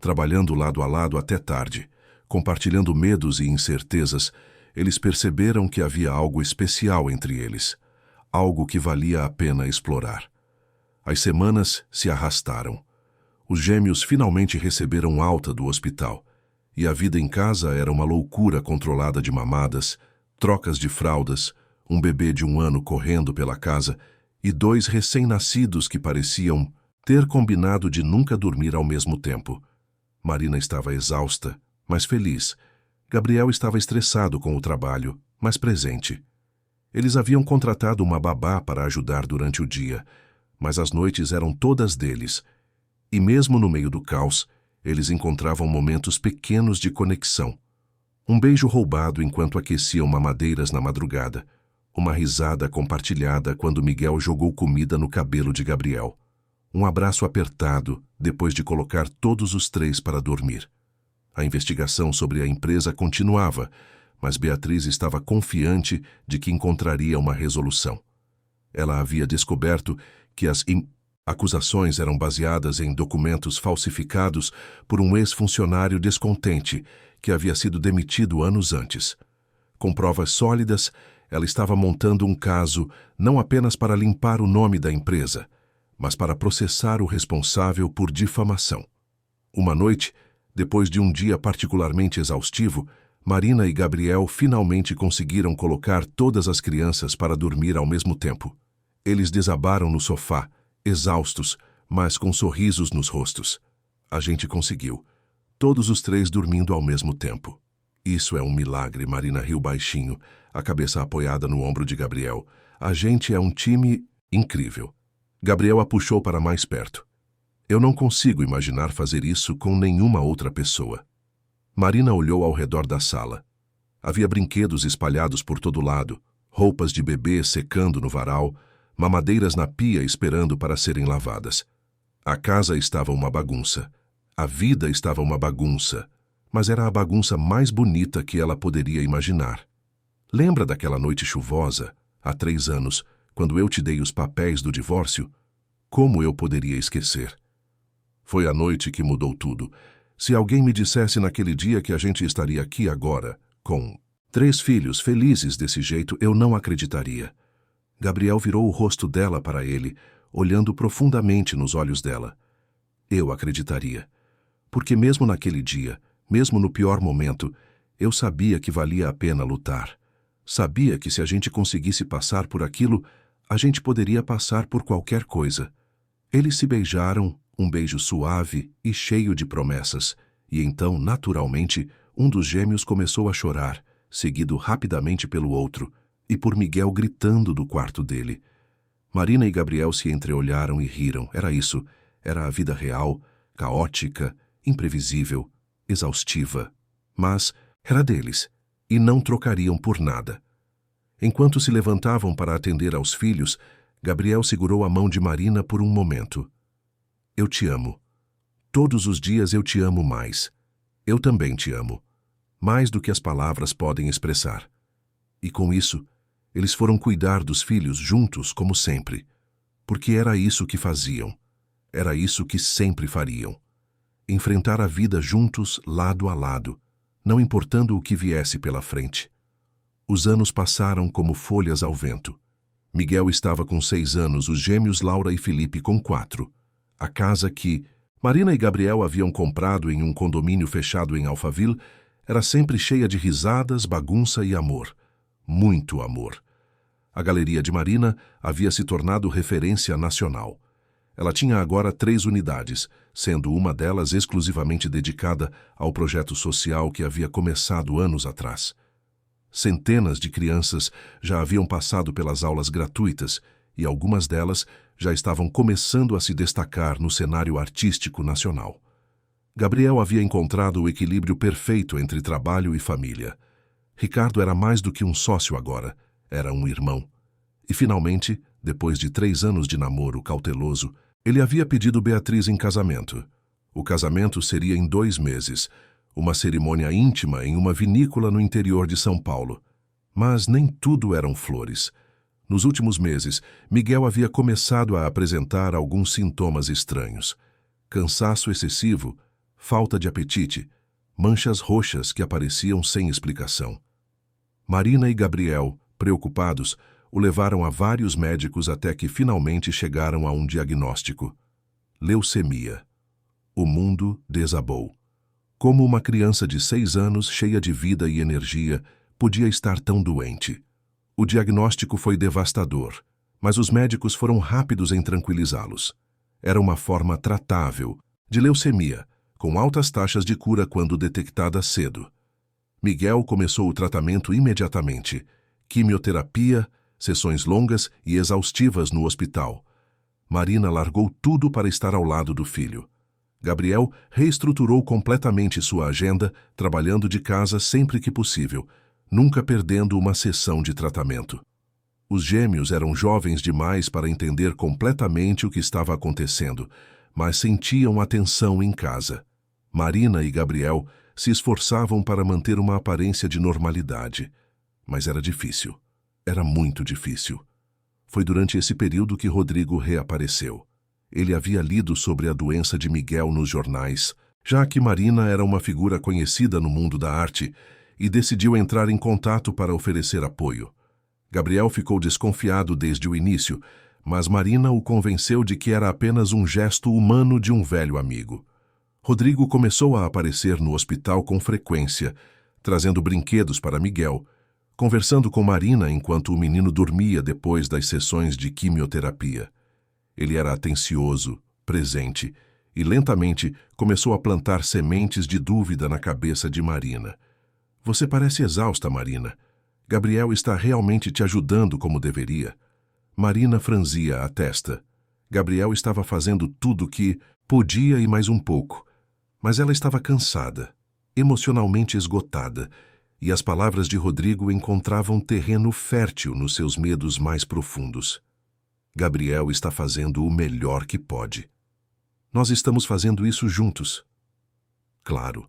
Trabalhando lado a lado até tarde, compartilhando medos e incertezas, eles perceberam que havia algo especial entre eles, algo que valia a pena explorar. As semanas se arrastaram. Os gêmeos finalmente receberam alta do hospital, e a vida em casa era uma loucura controlada de mamadas, trocas de fraldas, um bebê de 1 ano correndo pela casa e 2 recém-nascidos que pareciam ter combinado de nunca dormir ao mesmo tempo. Marina estava exausta, mas feliz. Gabriel estava estressado com o trabalho, mas presente. Eles haviam contratado uma babá para ajudar durante o dia, mas as noites eram todas deles. E mesmo no meio do caos, eles encontravam momentos pequenos de conexão. Um beijo roubado enquanto aqueciam mamadeiras na madrugada. Uma risada compartilhada quando Miguel jogou comida no cabelo de Gabriel. Um abraço apertado depois de colocar todos os 3 para dormir. A investigação sobre a empresa continuava, mas Beatriz estava confiante de que encontraria uma resolução. Ela havia descoberto que as acusações eram baseadas em documentos falsificados por um ex-funcionário descontente que havia sido demitido anos antes. Com provas sólidas, ela estava montando um caso não apenas para limpar o nome da empresa, mas para processar o responsável por difamação. Uma noite, depois de um dia particularmente exaustivo, Marina e Gabriel finalmente conseguiram colocar todas as crianças para dormir ao mesmo tempo. Eles desabaram no sofá, exaustos, mas com sorrisos nos rostos. A gente conseguiu. Todos os 3 dormindo ao mesmo tempo. Isso é um milagre, Marina riu baixinho, a cabeça apoiada no ombro de Gabriel. A gente é um time incrível. Gabriel a puxou para mais perto. Eu não consigo imaginar fazer isso com nenhuma outra pessoa. Marina olhou ao redor da sala. Havia brinquedos espalhados por todo lado, roupas de bebê secando no varal, mamadeiras na pia esperando para serem lavadas. A casa estava uma bagunça. A vida estava uma bagunça, mas era a bagunça mais bonita que ela poderia imaginar. Lembra daquela noite chuvosa, há 3 anos, quando eu te dei os papéis do divórcio? Como eu poderia esquecer? Foi a noite que mudou tudo. Se alguém me dissesse naquele dia que a gente estaria aqui agora, com 3 filhos felizes desse jeito, eu não acreditaria. Gabriel virou o rosto dela para ele, olhando profundamente nos olhos dela. Eu acreditaria. Porque mesmo naquele dia, mesmo no pior momento, eu sabia que valia a pena lutar. Sabia que se a gente conseguisse passar por aquilo, a gente poderia passar por qualquer coisa. Eles se beijaram, um beijo suave e cheio de promessas, e então, naturalmente, um dos gêmeos começou a chorar, seguido rapidamente pelo outro, e por Miguel gritando do quarto dele. Marina e Gabriel se entreolharam e riram. Era isso. Era a vida real, caótica, imprevisível, exaustiva. Mas era deles, e não trocariam por nada. Enquanto se levantavam para atender aos filhos, Gabriel segurou a mão de Marina por um momento. Eu te amo. Todos os dias eu te amo mais. Eu também te amo. Mais do que as palavras podem expressar. E com isso, eles foram cuidar dos filhos juntos como sempre. Porque era isso que faziam. Era isso que sempre fariam. Enfrentar a vida juntos, lado a lado, não importando o que viesse pela frente. Os anos passaram como folhas ao vento. Miguel estava com 6 anos, os gêmeos Laura e Felipe com 4. A casa que Marina e Gabriel haviam comprado em um condomínio fechado em Alphaville era sempre cheia de risadas, bagunça e amor. Muito amor. A galeria de Marina havia se tornado referência nacional. Ela tinha agora 3 unidades, sendo uma delas exclusivamente dedicada ao projeto social que havia começado anos atrás. Centenas de crianças já haviam passado pelas aulas gratuitas e algumas delas já estavam começando a se destacar no cenário artístico nacional. Gabriel havia encontrado o equilíbrio perfeito entre trabalho e família. Ricardo era mais do que um sócio agora, era um irmão. E finalmente, depois de 3 anos de namoro cauteloso, ele havia pedido Beatriz em casamento. O casamento seria em 2 meses, uma cerimônia íntima em uma vinícola no interior de São Paulo. Mas nem tudo eram flores. Nos últimos meses, Miguel havia começado a apresentar alguns sintomas estranhos. Cansaço excessivo, falta de apetite, manchas roxas que apareciam sem explicação. Marina e Gabriel, preocupados, o levaram a vários médicos até que finalmente chegaram a um diagnóstico: leucemia. O mundo desabou. Como uma criança de 6 anos, cheia de vida e energia, podia estar tão doente? O diagnóstico foi devastador, mas os médicos foram rápidos em tranquilizá-los. Era uma forma tratável de leucemia, com altas taxas de cura quando detectada cedo. Miguel começou o tratamento imediatamente. Quimioterapia, sessões longas e exaustivas no hospital. Marina largou tudo para estar ao lado do filho. Gabriel reestruturou completamente sua agenda, trabalhando de casa sempre que possível, nunca perdendo uma sessão de tratamento. Os gêmeos eram jovens demais para entender completamente o que estava acontecendo, mas sentiam a tensão em casa. Marina e Gabriel se esforçavam para manter uma aparência de normalidade, mas era difícil. Era muito difícil. Foi durante esse período que Rodrigo reapareceu. Ele havia lido sobre a doença de Miguel nos jornais, já que Marina era uma figura conhecida no mundo da arte, e decidiu entrar em contato para oferecer apoio. Gabriel ficou desconfiado desde o início, mas Marina o convenceu de que era apenas um gesto humano de um velho amigo. Rodrigo começou a aparecer no hospital com frequência, trazendo brinquedos para Miguel, conversando com Marina enquanto o menino dormia depois das sessões de quimioterapia. Ele era atencioso, presente, e lentamente começou a plantar sementes de dúvida na cabeça de Marina. Você parece exausta, Marina. Gabriel está realmente te ajudando como deveria. Marina franzia a testa. Gabriel estava fazendo tudo o que podia e mais um pouco. Mas ela estava cansada, emocionalmente esgotada, e as palavras de Rodrigo encontravam terreno fértil nos seus medos mais profundos. Gabriel está fazendo o melhor que pode. Nós estamos fazendo isso juntos. Claro,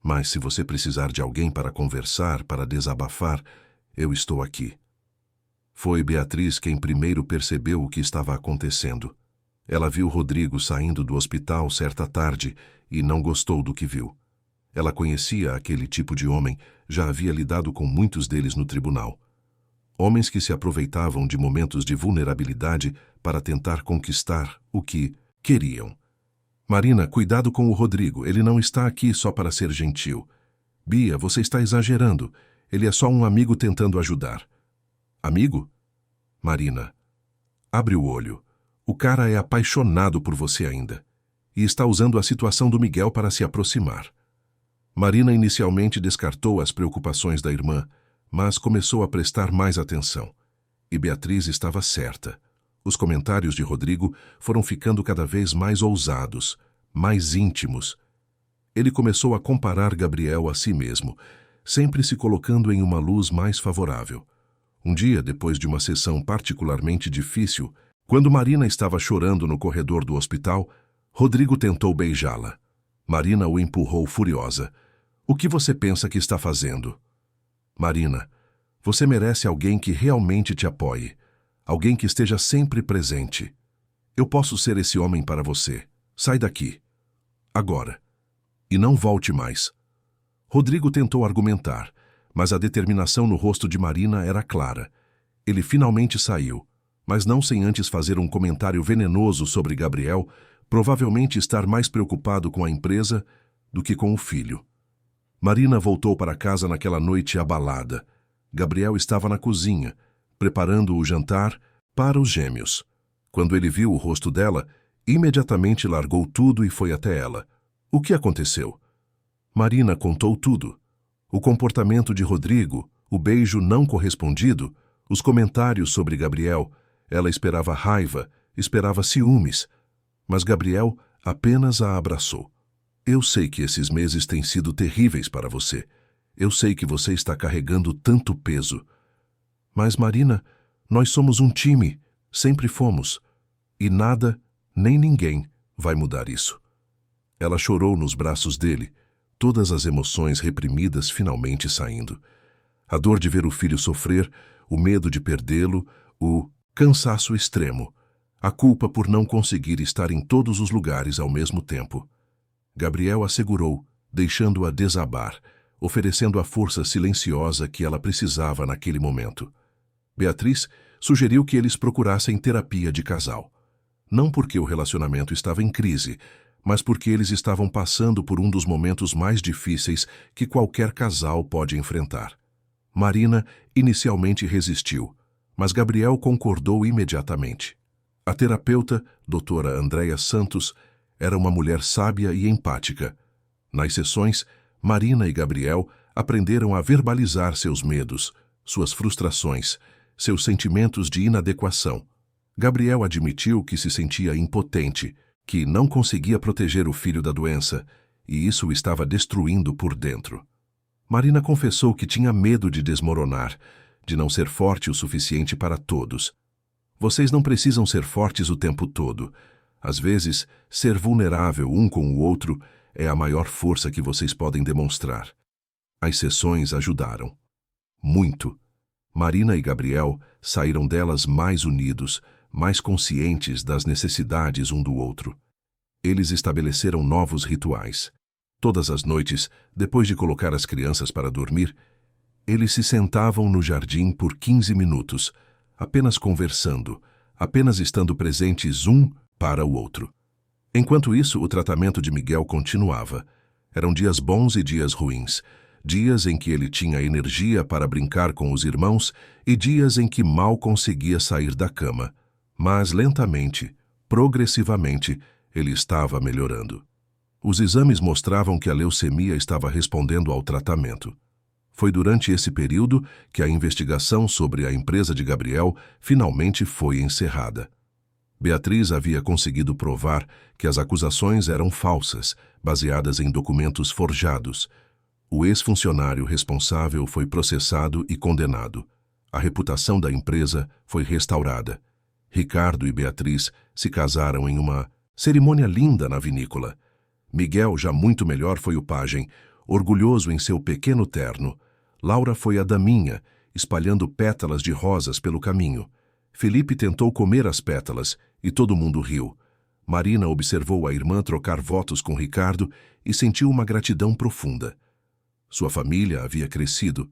mas se você precisar de alguém para conversar, para desabafar, eu estou aqui. Foi Beatriz quem primeiro percebeu o que estava acontecendo. Ela viu Rodrigo saindo do hospital certa tarde e não gostou do que viu. Ela conhecia aquele tipo de homem, já havia lidado com muitos deles no tribunal. Homens que se aproveitavam de momentos de vulnerabilidade para tentar conquistar o que queriam. Marina, cuidado com o Rodrigo, ele não está aqui só para ser gentil. Bia, você está exagerando, ele é só um amigo tentando ajudar. Amigo? Marina, abre o olho. O cara é apaixonado por você ainda. E está usando a situação do Miguel para se aproximar. Marina inicialmente descartou as preocupações da irmã, mas começou a prestar mais atenção. E Beatriz estava certa. Os comentários de Rodrigo foram ficando cada vez mais ousados, mais íntimos. Ele começou a comparar Gabriel a si mesmo, sempre se colocando em uma luz mais favorável. Um dia, depois de uma sessão particularmente difícil, quando Marina estava chorando no corredor do hospital, Rodrigo tentou beijá-la. Marina o empurrou furiosa. O que você pensa que está fazendo? Marina, você merece alguém que realmente te apoie. Alguém que esteja sempre presente. Eu posso ser esse homem para você. Sai daqui. Agora. E não volte mais. Rodrigo tentou argumentar, mas a determinação no rosto de Marina era clara. Ele finalmente saiu, mas não sem antes fazer um comentário venenoso sobre Gabriel, provavelmente estar mais preocupado com a empresa do que com o filho. Marina voltou para casa naquela noite abalada. Gabriel estava na cozinha, preparando o jantar para os gêmeos. Quando ele viu o rosto dela, imediatamente largou tudo e foi até ela. O que aconteceu? Marina contou tudo. O comportamento de Rodrigo, O beijo não correspondido, os comentários sobre Gabriel, ela esperava raiva, esperava ciúmes. Mas Gabriel apenas a abraçou. Eu sei que esses meses têm sido terríveis para você. Eu sei que você está carregando tanto peso. Mas, Marina, nós somos um time, sempre fomos. E nada, nem ninguém, vai mudar isso. Ela chorou nos braços dele, todas as emoções reprimidas finalmente saindo. A dor de ver o filho sofrer, o medo de perdê-lo, o cansaço extremo, a culpa por não conseguir estar em todos os lugares ao mesmo tempo. Gabriel a segurou, deixando-a desabar, oferecendo a força silenciosa que ela precisava naquele momento. Beatriz sugeriu que eles procurassem terapia de casal. Não porque o relacionamento estava em crise, mas porque eles estavam passando por um dos momentos mais difíceis que qualquer casal pode enfrentar. Marina inicialmente resistiu, mas Gabriel concordou imediatamente. A terapeuta, doutora Andréia Santos, era uma mulher sábia e empática. Nas sessões, Marina e Gabriel aprenderam a verbalizar seus medos, suas frustrações, seus sentimentos de inadequação. Gabriel admitiu que se sentia impotente, que não conseguia proteger o filho da doença, e isso o estava destruindo por dentro. Marina confessou que tinha medo de desmoronar, de não ser forte o suficiente para todos. Vocês não precisam ser fortes o tempo todo. Às vezes, ser vulnerável um com o outro é a maior força que vocês podem demonstrar. As sessões ajudaram. Muito. Marina e Gabriel saíram delas mais unidos, mais conscientes das necessidades um do outro. Eles estabeleceram novos rituais. Todas as noites, depois de colocar as crianças para dormir, eles se sentavam no jardim por 15 minutos, apenas conversando, apenas estando presentes um para o outro. Enquanto isso, o tratamento de Miguel continuava. Eram dias bons e dias ruins, dias em que ele tinha energia para brincar com os irmãos e dias em que mal conseguia sair da cama. Mas lentamente, progressivamente, ele estava melhorando. Os exames mostravam que a leucemia estava respondendo ao tratamento. Foi durante esse período que a investigação sobre a empresa de Gabriel finalmente foi encerrada. Beatriz havia conseguido provar que as acusações eram falsas, baseadas em documentos forjados. O ex-funcionário responsável foi processado e condenado. A reputação da empresa foi restaurada. Ricardo e Beatriz se casaram em uma cerimônia linda na vinícola. Miguel, já muito melhor, foi o pajem, orgulhoso em seu pequeno terno. Laura foi a daminha, espalhando pétalas de rosas pelo caminho. Felipe tentou comer as pétalas e todo mundo riu. Marina observou a irmã trocar votos com Ricardo e sentiu uma gratidão profunda. Sua família havia crescido.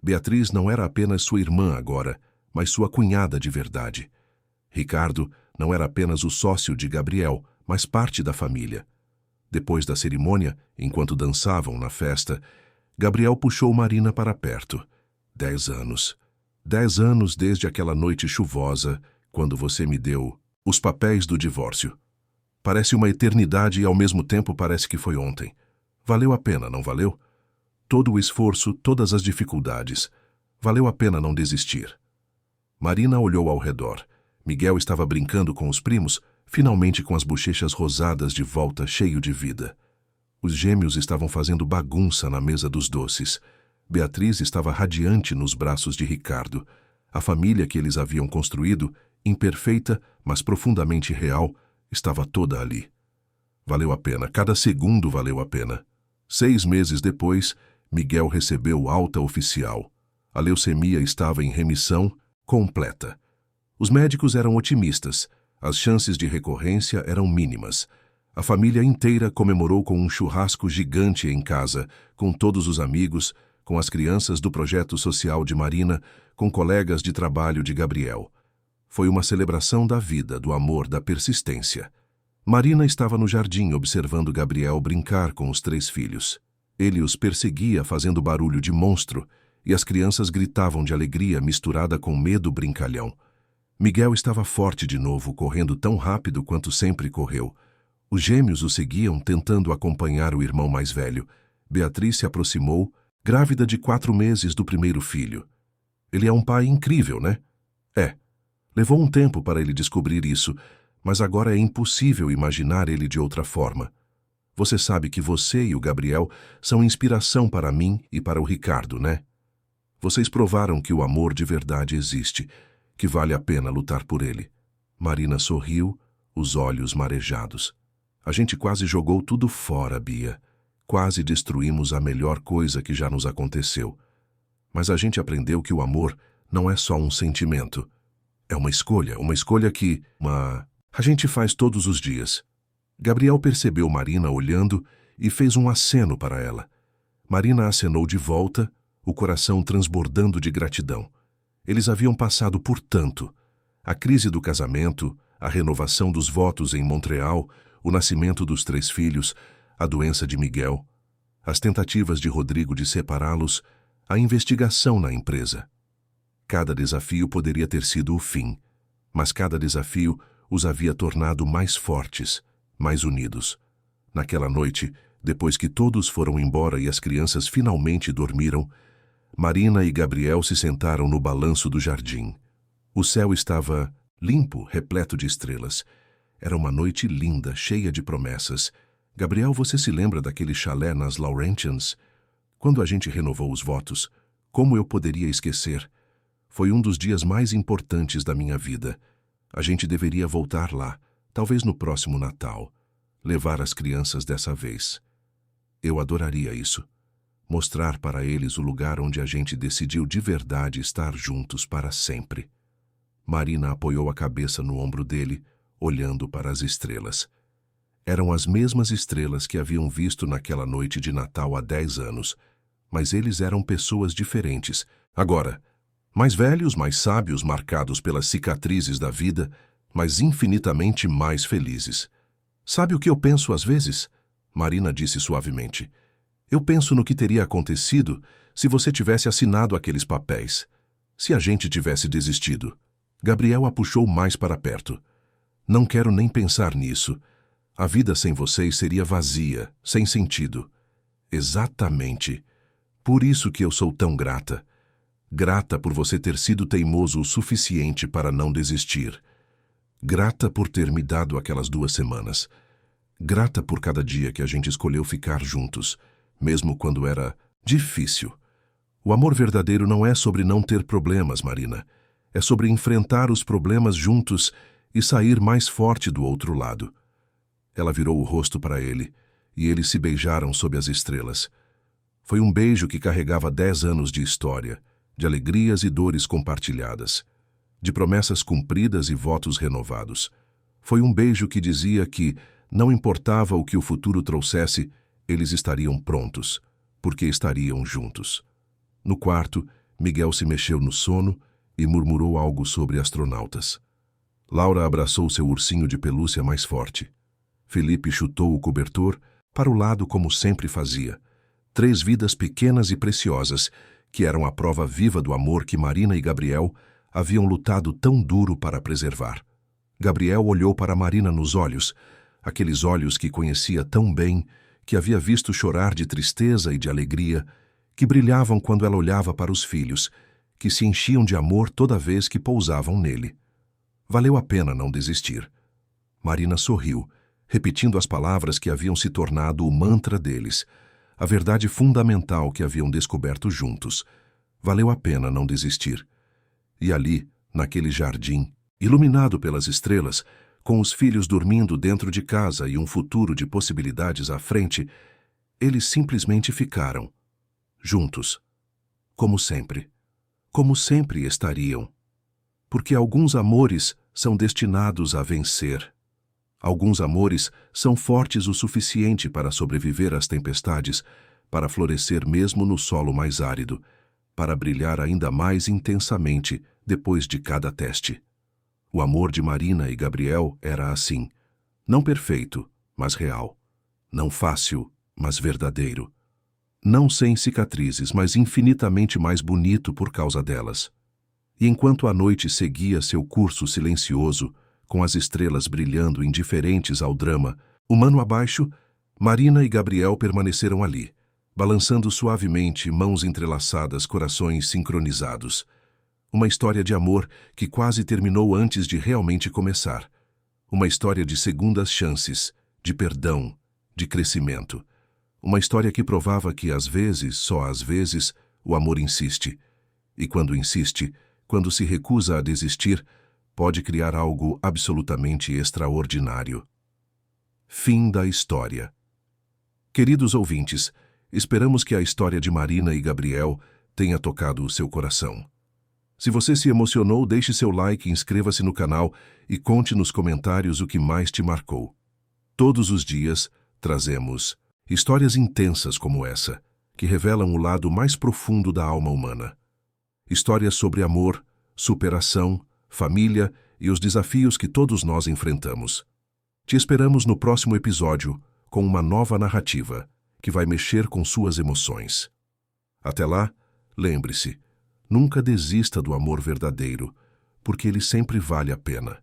Beatriz não era apenas sua irmã agora, mas sua cunhada de verdade. Ricardo não era apenas o sócio de Gabriel, mas parte da família. Depois da cerimônia, enquanto dançavam na festa, Gabriel puxou Marina para perto. 10 anos. 10 anos desde aquela noite chuvosa, quando você me deu os papéis do divórcio. Parece uma eternidade e ao mesmo tempo parece que foi ontem. Valeu a pena, não valeu? Todo o esforço, todas as dificuldades. Valeu a pena não desistir. Marina olhou ao redor. Miguel estava brincando com os primos, finalmente com as bochechas rosadas de volta, cheio de vida. Os gêmeos estavam fazendo bagunça na mesa dos doces. Beatriz estava radiante nos braços de Ricardo. A família que eles haviam construído, imperfeita, mas profundamente real, estava toda ali. Valeu a pena, cada segundo valeu a pena. 6 meses depois, Miguel recebeu alta oficial. A leucemia estava em remissão completa. Os médicos eram otimistas. As chances de recorrência eram mínimas. A família inteira comemorou com um churrasco gigante em casa, com todos os amigos, com as crianças do projeto social de Marina, com colegas de trabalho de Gabriel. Foi uma celebração da vida, do amor, da persistência. Marina estava no jardim observando Gabriel brincar com os 3 filhos. Ele os perseguia fazendo barulho de monstro, e as crianças gritavam de alegria misturada com medo brincalhão. Miguel estava forte de novo, correndo tão rápido quanto sempre correu. Os gêmeos o seguiam, tentando acompanhar o irmão mais velho. Beatriz se aproximou, grávida de 4 meses do primeiro filho. Ele é um pai incrível, né? É. Levou um tempo para ele descobrir isso, mas agora é impossível imaginar ele de outra forma. Você sabe que você e o Gabriel são inspiração para mim e para o Ricardo, né? Vocês provaram que o amor de verdade existe, que vale a pena lutar por ele. Marina sorriu, os olhos marejados. A gente quase jogou tudo fora, Bia. Quase destruímos a melhor coisa que já nos aconteceu. Mas a gente aprendeu que o amor não é só um sentimento. É uma escolha que a gente faz todos os dias. Gabriel percebeu Marina olhando e fez um aceno para ela. Marina acenou de volta, o coração transbordando de gratidão. Eles haviam passado por tanto. A crise do casamento, a renovação dos votos em Montreal, o nascimento dos 3 filhos, a doença de Miguel, as tentativas de Rodrigo de separá-los, a investigação na empresa. Cada desafio poderia ter sido o fim, mas cada desafio os havia tornado mais fortes, mais unidos. Naquela noite, depois que todos foram embora e as crianças finalmente dormiram, Marina e Gabriel se sentaram no balanço do jardim. O céu estava limpo, repleto de estrelas. Era uma noite linda, cheia de promessas. Gabriel, você se lembra daquele chalé nas Laurentians? Quando a gente renovou os votos, como eu poderia esquecer? Foi um dos dias mais importantes da minha vida. A gente deveria voltar lá, talvez no próximo Natal. Levar as crianças dessa vez. Eu adoraria isso. Mostrar para eles o lugar onde a gente decidiu de verdade estar juntos para sempre. Marina apoiou a cabeça no ombro dele, olhando para as estrelas. Eram as mesmas estrelas que haviam visto naquela noite de Natal há 10 anos, mas eles eram pessoas diferentes. Agora, mais velhos, mais sábios, marcados pelas cicatrizes da vida, mas infinitamente mais felizes. Sabe o que eu penso às vezes? Marina disse suavemente. Eu penso no que teria acontecido se você tivesse assinado aqueles papéis. Se a gente tivesse desistido. Gabriel a puxou mais para perto. Não quero nem pensar nisso. A vida sem vocês seria vazia, sem sentido. Exatamente. Por isso que eu sou tão grata. Grata por você ter sido teimoso o suficiente para não desistir. Grata por ter me dado aquelas 2 semanas. Grata por cada dia que a gente escolheu ficar juntos, mesmo quando era difícil. O amor verdadeiro não é sobre não ter problemas, Marina. É sobre enfrentar os problemas juntos e sair mais forte do outro lado. Ela virou o rosto para ele, e eles se beijaram sob as estrelas. Foi um beijo que carregava 10 anos de história, de alegrias e dores compartilhadas, de promessas cumpridas e votos renovados. Foi um beijo que dizia que, não importava o que o futuro trouxesse, eles estariam prontos, porque estariam juntos. No quarto, Miguel se mexeu no sono e murmurou algo sobre astronautas. Laura abraçou seu ursinho de pelúcia mais forte. Felipe chutou o cobertor para o lado como sempre fazia. 3 vidas pequenas e preciosas, que eram a prova viva do amor que Marina e Gabriel haviam lutado tão duro para preservar. Gabriel olhou para Marina nos olhos, aqueles olhos que conhecia tão bem, que havia visto chorar de tristeza e de alegria, que brilhavam quando ela olhava para os filhos, que se enchiam de amor toda vez que pousavam nele. Valeu a pena não desistir. Marina sorriu, repetindo as palavras que haviam se tornado o mantra deles, a verdade fundamental que haviam descoberto juntos. Valeu a pena não desistir. E ali, naquele jardim, iluminado pelas estrelas, com os filhos dormindo dentro de casa e um futuro de possibilidades à frente, eles simplesmente ficaram, juntos, como sempre. Como sempre estariam. Porque alguns amores são destinados a vencer. Alguns amores são fortes o suficiente para sobreviver às tempestades, para florescer mesmo no solo mais árido, para brilhar ainda mais intensamente depois de cada teste. O amor de Marina e Gabriel era assim, não perfeito, mas real. Não fácil, mas verdadeiro. Não sem cicatrizes, mas infinitamente mais bonito por causa delas. E enquanto a noite seguia seu curso silencioso, com as estrelas brilhando indiferentes ao drama, humano abaixo, Marina e Gabriel permaneceram ali, balançando suavemente, mãos entrelaçadas, corações sincronizados. Uma história de amor que quase terminou antes de realmente começar. Uma história de segundas chances, de perdão, de crescimento. Uma história que provava que, às vezes, só às vezes, o amor insiste. E quando insiste, quando se recusa a desistir, pode criar algo absolutamente extraordinário. Fim da história. Queridos ouvintes, esperamos que a história de Marina e Gabriel tenha tocado o seu coração. Se você se emocionou, deixe seu like, inscreva-se no canal e conte nos comentários o que mais te marcou. Todos os dias trazemos histórias intensas como essa, que revelam o lado mais profundo da alma humana. Histórias sobre amor, superação, família e os desafios que todos nós enfrentamos. Te esperamos no próximo episódio com uma nova narrativa que vai mexer com suas emoções. Até lá, lembre-se, nunca desista do amor verdadeiro, porque ele sempre vale a pena.